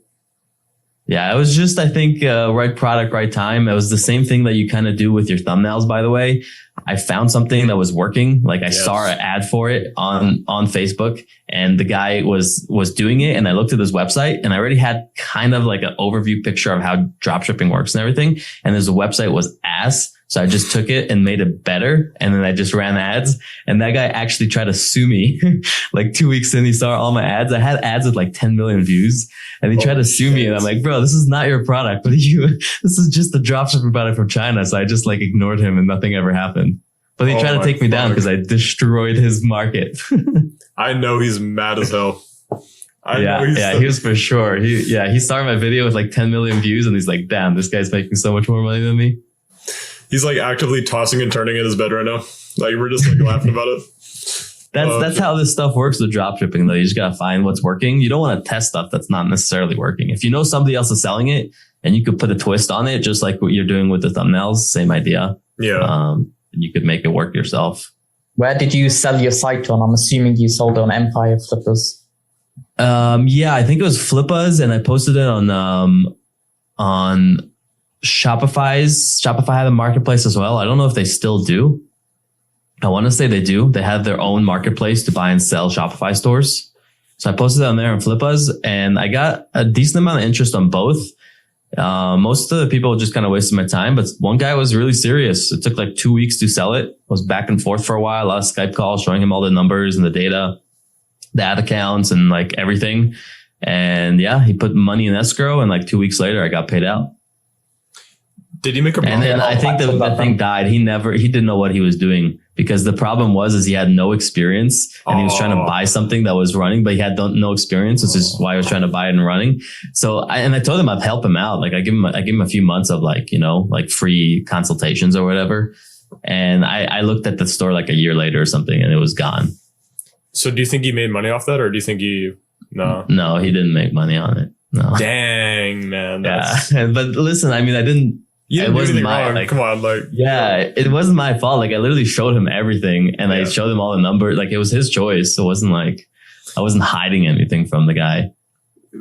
D: Yeah, it was just, I think, right product, right time. It was the same thing that you kind of do with your thumbnails, by the way. I found something that was working. Like I saw an ad for it on Facebook and the guy was doing it. And I looked at his website and I already had kind of like an overview picture of how dropshipping works and everything. And his website was ass. So I just took it and made it better. And then I just ran ads. And that guy actually tried to sue me. Like 2 weeks in, he saw all my ads. I had ads with like 10 million views and he tried to sue me. And I'm like, bro, this is not your product. What are you? This is just a dropshipping product from China. So I just like ignored him and nothing ever happened. But he tried to take me down because I destroyed his market.
A: I know he's mad as hell.
D: He was for sure. He started my video with like 10 million views and he's like, damn, this guy's making so much more money than me.
A: He's like actively tossing and turning in his bed right now. Like we're just like laughing about it.
D: That's how this stuff works with dropshipping though. You just gotta find what's working. You don't want to test stuff that's not necessarily working. If you know somebody else is selling it and you could put a twist on it, just like what you're doing with the thumbnails, same idea.
A: Yeah.
D: You could make it work yourself. Where
E: did you sell your site on? I'm assuming you sold on Empire Flippers.
D: I think it was Flippas and I posted it on Shopify had a marketplace as well. I don't know if they still do. I want to say they do. They have their own marketplace to buy and sell Shopify stores. So I posted it on there on Flippas and I got a decent amount of interest on both. Most of the people just kind of wasted my time, but one guy was really serious. It took like 2 weeks to sell it. Was back and forth for a while. A lot of Skype calls showing him all the numbers and the data, the ad accounts and like everything. And yeah, he put money in escrow and like 2 weeks later I got paid out.
A: Did he make a profit?
D: And then I think that thing died. He didn't know what he was doing because the problem was he had no experience and he was trying to buy something that was running, but he had no experience, which is why I was trying to buy it and running. So I told him I'd help him out. Like I give him a few months of like free consultations or whatever. And I looked at the store like a year later or something and it was gone.
B: So do you think he made money off that, or do you think no?
D: No, he didn't make money on it. No.
B: Dang, man.
D: Yeah. But listen, I mean,
B: You didn't
D: it
B: do
D: wasn't
B: anything
D: my,
B: wrong.
D: like,
B: Come on, like.
D: yeah, it wasn't my fault. Like I literally showed him everything and I showed him all the numbers. Like it was his choice. So it wasn't like I wasn't hiding anything from the guy.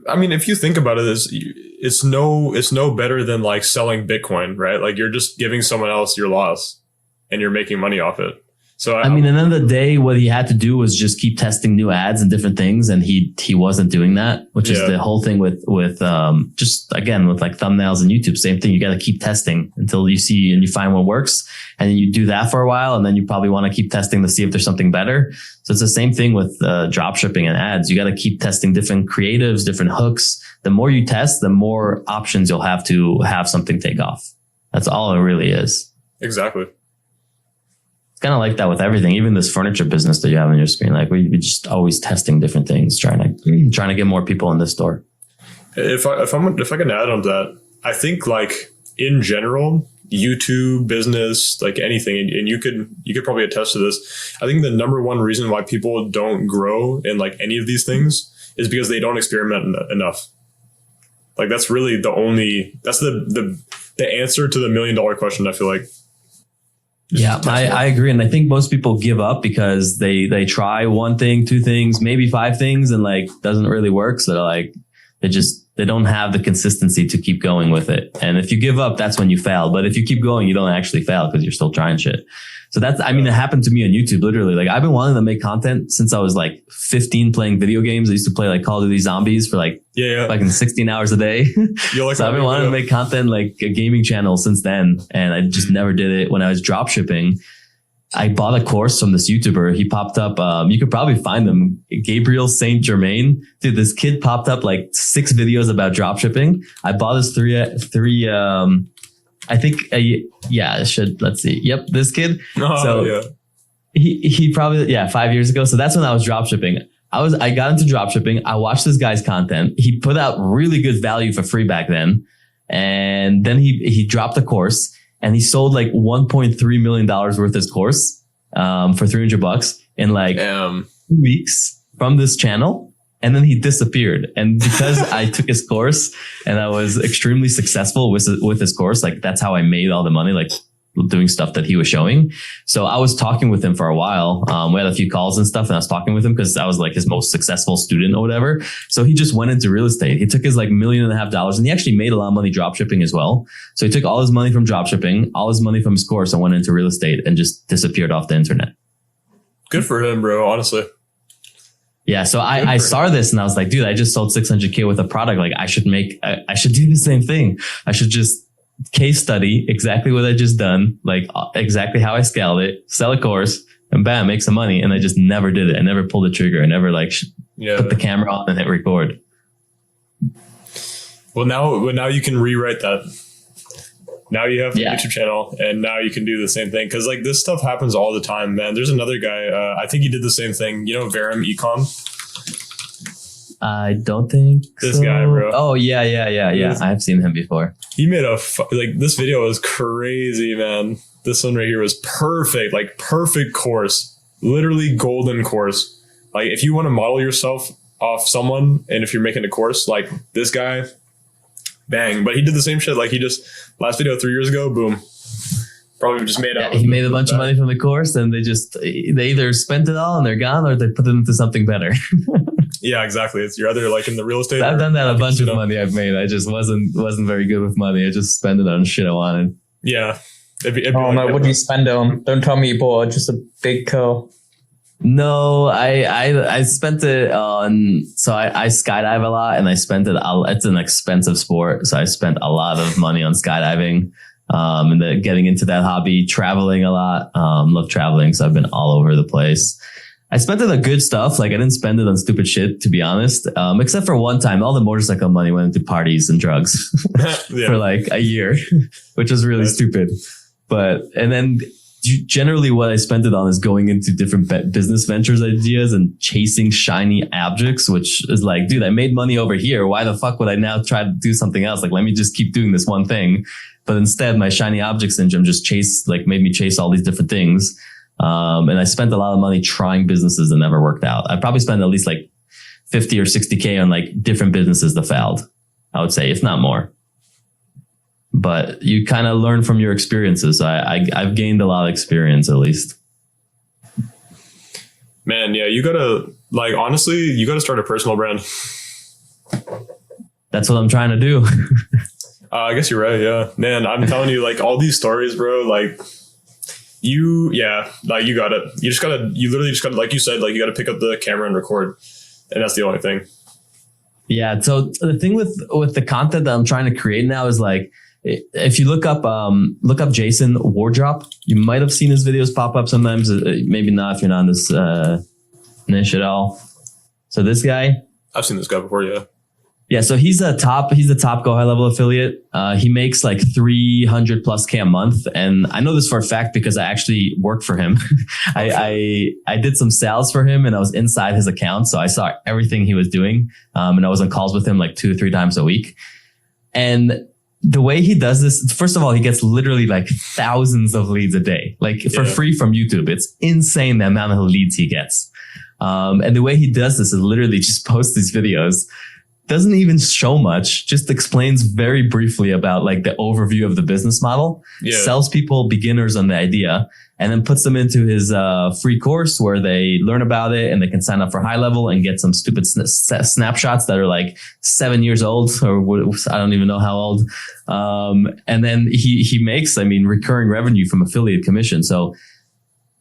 B: I mean, if you think about it, it's no better than like selling Bitcoin, right? Like you're just giving someone else your loss and you're making money off it. So
D: I mean, at the end of the day, what he had to do was just keep testing new ads and different things, and he wasn't doing that, which is the whole thing with just again with like thumbnails and YouTube. Same thing. You got to keep testing until you see and you find what works, and then you do that for a while, and then you probably want to keep testing to see if there's something better. So it's the same thing with drop shipping and ads. You got to keep testing different creatives, different hooks. The more you test, the more options you'll have to have something take off. That's all it really is.
B: Exactly.
D: Kind of like that with everything, even this furniture business that you have on your screen. Like we just always testing different things, trying to get more people in the store.
B: If I can add on to that, I think like in general, YouTube business, like anything, and you could probably attest to this. I think the number one reason why people don't grow in like any of these things is because they don't experiment enough. Like that's really that's the answer to the $1 million question. I feel like.
D: Yeah, I agree. And I think most people give up because they try one thing, two things, maybe five things, and like doesn't really work. So they're like, they don't have the consistency to keep going with it. And if you give up, that's when you fail. But if you keep going, you don't actually fail because you're still trying shit. So it happened to me on YouTube, literally. Like I've been wanting to make content since I was like 15 playing video games. I used to play like Call of Duty Zombies for like fucking 16 hours a day. So I've been wanting to make content like a gaming channel since then. And I just never did it. When I was drop shipping, I bought a course from this YouTuber. He popped up. You could probably find him, Gabriel Saint Germain. Dude, this kid popped up like 6 videos about drop shipping. I bought his three I think, let's see. Yep, this kid. He probably, 5 years ago. So that's when I was drop shipping. I got into drop shipping. I watched this guy's content. He put out really good value for free back then. And then he dropped a course and he sold like $1.3 million worth of his course, for $300 in like 2 weeks from this channel. And then he disappeared. And because I took his course and I was extremely successful with his course, like that's how I made all the money, like doing stuff that he was showing. So I was talking with him for a while. We had a few calls and stuff and I was talking with him because I was like his most successful student or whatever. So he just went into real estate. He took his like $1.5 million and he actually made a lot of money drop shipping as well. So he took all his money from drop shipping, all his money from his course and went into real estate and just disappeared off the internet.
B: Good for him, bro. Honestly.
D: Yeah. So I saw this and I was like, dude, I just sold 600K with a product. Like I should do the same thing. I should just case study exactly what I just done, like exactly how I scaled it, sell a course and bam, make some money. And I just never did it. I never pulled the trigger. I never put the camera on and hit record.
B: Well, now you can rewrite that. Now you have a YouTube channel and now you can do the same thing. Cause like this stuff happens all the time, man. There's another guy. I think he did the same thing. You know, Verum Ecom?
D: I don't think
B: this guy, bro.
D: Oh yeah. I've seen him before.
B: He made this video was crazy, man. This one right here was perfect, like perfect course, literally golden course. Like if you want to model yourself off someone and if you're making a course like this guy, bang. But he did the same shit. Like he just last video 3 years ago, boom. Probably just made out.
D: He made a bunch of money from the course and they either spent it all and they're gone or they put it into something better.
B: Yeah, exactly. You're either like in the real estate.
D: I've done that a bunch of money I've made. I just wasn't very good with money. I just spent it on shit I wanted.
B: Yeah.
E: What do you spend it on? Don't tell me you bought just a big car.
D: No, I spent it on, so I skydive a lot and I spent it, it's an expensive sport. So I spent a lot of money on skydiving, and then getting into that hobby, traveling a lot, love traveling. So I've been all over the place. I spent it on good stuff. Like I didn't spend it on stupid shit, to be honest. Except for one time, all the motorcycle money went into parties and drugs for like a year, which was really stupid. And then generally what I spent it on is going into different business ventures ideas and chasing shiny objects, which is like, dude, I made money over here. Why the fuck would I now try to do something else? Like, let me just keep doing this one thing. But instead my shiny object syndrome just made me chase all these different things. And I spent a lot of money trying businesses that never worked out. I probably spent at least like 50 or 60K on like different businesses that failed, I would say, if not more. But you kind of learn from your experiences. I've gained a lot of experience, at least.
B: Man, yeah, you gotta, like, honestly, you gotta start a personal brand.
D: That's what I'm trying to do.
B: I guess you're right. Yeah, man, I'm telling you, like, all these stories, bro, like, you got it. You literally just gotta, like you said, like, you gotta pick up the camera and record. And that's the only thing.
D: Yeah. So the thing with the content that I'm trying to create now is like, if you look up Jason Wardrop, you might have seen his videos pop up sometimes. Maybe not if you're not in this niche at all. So this guy,
B: I've seen this guy before. Yeah.
D: Yeah. So he's the top Go High Level affiliate. He makes like 300 plus K a month. And I know this for a fact because I actually worked for him. I did some sales for him and I was inside his account. So I saw everything he was doing. And I was on calls with him like 2 or 3 times a week. And the way he does this, first of all, he gets literally like thousands of leads a day, like for free from YouTube. It's insane the amount of leads he gets. And the way he does this is literally just post these videos, doesn't even show much, just explains very briefly about like the overview of the business model, sells people beginners on the idea, and then puts them into his free course where they learn about it and they can sign up for High Level and get some stupid snapshots that are like 7 years old, or I don't even know how old. And then he makes, recurring revenue from affiliate commission. So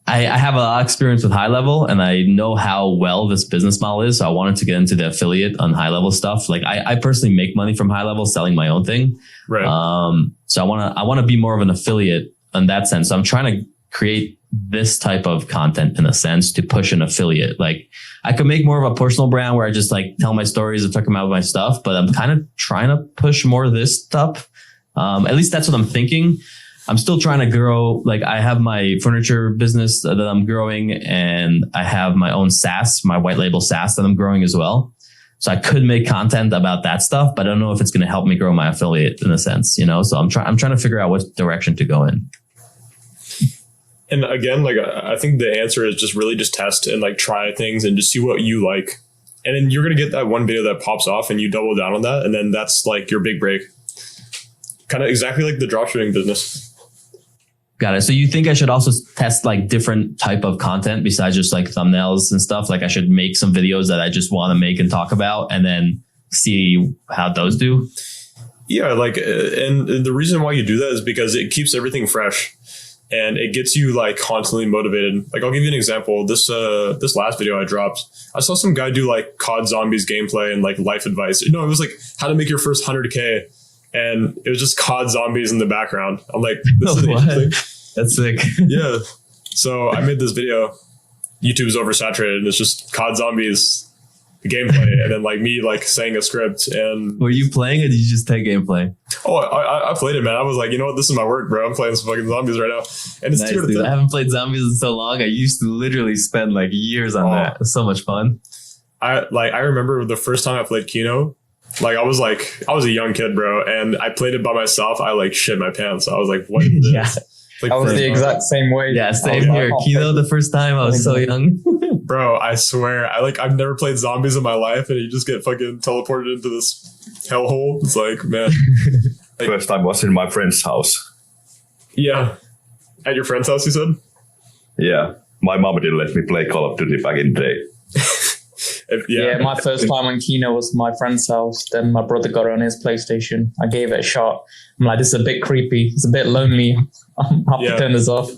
D: I have a lot of experience with High Level and I know how well this business model is. So I wanted to get into the affiliate on High Level stuff. Like I personally make money from High Level selling my own thing.
B: Right.
D: So I want to be more of an affiliate in that sense. So I'm trying to create this type of content in a sense to push an affiliate. Like I could make more of a personal brand where I just like tell my stories and talk about my stuff, but I'm kind of trying to push more of this stuff. At least that's what I'm thinking. I'm still trying to grow. Like I have my furniture business that I'm growing and I have my own SaaS, my white label SaaS that I'm growing as well. So I could make content about that stuff, but I don't know if it's going to help me grow my affiliate in a sense, you know? So I'm trying to figure out what direction to go in.
B: And again, like I think the answer is just test and like try things and just see what you like. And then you're going to get that one video that pops off and you double down on that. And then that's like your big break. Kind of exactly like the dropshipping business.
D: Got it. So you think I should also test like different type of content besides just like thumbnails and stuff? Like I should make some videos that I just want to make and talk about and then see how those do?
B: Yeah. Like, and the reason why you do that is because it keeps everything fresh. And it gets you like constantly motivated. Like I'll give you an example. This last video I dropped, I saw some guy do like COD Zombies gameplay and like life advice. No, it was like how to make your first 100K, and it was just COD Zombies in the background. I'm like, this is interesting.
D: That's sick.
B: Yeah. So I made this video. YouTube's oversaturated, and it's just COD Zombies gameplay, and then like me like saying a script. And
D: were you playing or did you just take gameplay?
B: Oh, I played it, man. I was like, you know what, this is my work, bro. I'm playing some fucking zombies right now, and it's
D: nice, dude. I haven't played zombies in so long. I used to literally spend like years on that. It was so much fun.
B: I remember the first time I played Kino. Like I was a young kid, bro, and I played it by myself. I like shit my pants. I was like, what is this?
E: Yeah.
B: Like,
E: I was the exact same way.
D: Yeah, same here. Kino, the first time I was so young.
B: Bro, I swear, I've never played zombies in my life, and you just get fucking teleported into this hellhole. It's like, man.
G: First time was in my friend's house.
B: Yeah. At your friend's house, you said?
G: Yeah. My mom didn't let me play Call of Duty back in the day.
E: Yeah, my first time on Kino was my friend's house. Then my brother got it on his PlayStation. I gave it a shot. I'm like, this is a bit creepy. It's a bit lonely. I'm have to turn this off.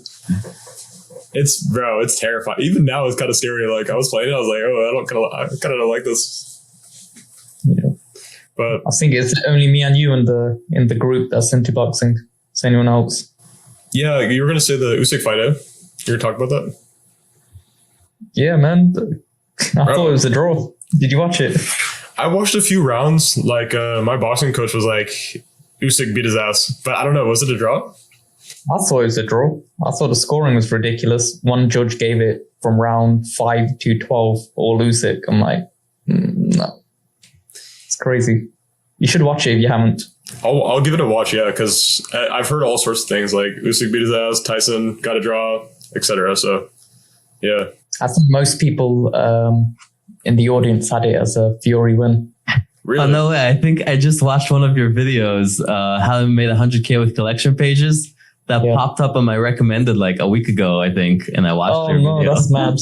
B: It's terrifying. Even now, it's kind of scary. Like I was playing it, I was like, oh, I kind of don't like this.
E: Yeah,
B: but
E: I think it's only me and you in the group that's into boxing. Is anyone else?
B: Yeah, you were gonna say the Usyk fight, eh? You were talking about that?
E: Yeah, man. I thought it was a draw. Did you watch it?
B: I watched a few rounds. Like my boxing coach was like, Usyk beat his ass, but I don't know. Was it a draw?
E: I thought it was a draw. I thought the scoring was ridiculous. One judge gave it from round 5 to 12 all Usyk. I'm like, no, it's crazy. You should watch it if you haven't.
B: I'll give it a watch, yeah, because I've heard all sorts of things like Usyk beat his ass, Tyson got a draw, etc. So Yeah.
E: I think most people in the audience had it as a Fury win.
B: Really?
D: Oh, no way. I think I just watched one of your videos, how I made 100K with collection pages. That popped up on my recommended like a week ago, I think. And I watched your video.
E: That's mad.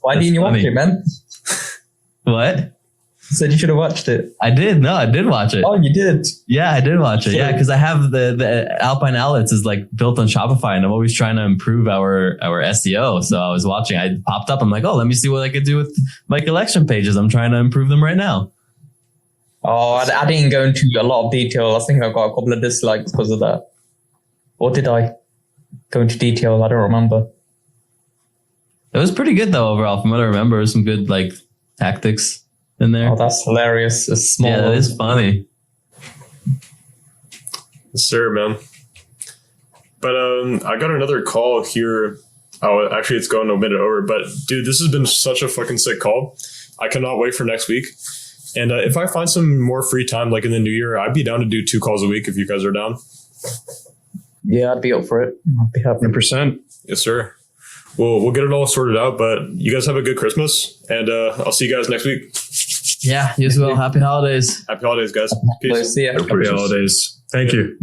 E: Why didn't you watch it, man?
D: What?
E: You said you should have watched it.
D: I did. No, I did watch it.
E: Oh, you did?
D: Yeah, I did watch it. Yeah, because I have the Alpine Outlets is like built on Shopify, and I'm always trying to improve our SEO. So I was watching. I popped up. I'm like, oh, let me see what I could do with my collection pages. I'm trying to improve them right now.
E: Oh, I didn't go into a lot of detail. I think I got a couple of dislikes because of that. Or did I go into detail? I don't remember.
D: It was pretty good though overall. From what I remember, some good like tactics in there.
E: Oh, that's hilarious. It's small.
D: Yeah, that is funny.
B: Yes, sir, man. But I got another call here. Oh, actually, it's going a minute over. But dude, this has been such a fucking sick call. I cannot wait for next week. And if I find some more free time, like in the new year, I'd be down to do 2 calls a week if you guys are down.
E: Yeah, I'd be up for it. I'd be happy.
C: 100%.
B: Yes, sir. Well, we'll get it all sorted out. But you guys have a good Christmas, and I'll see you guys next week.
D: Yeah, you as well. Happy holidays.
B: Happy holidays, guys. Peace.
E: See ya.
C: Happy holidays. Thank you.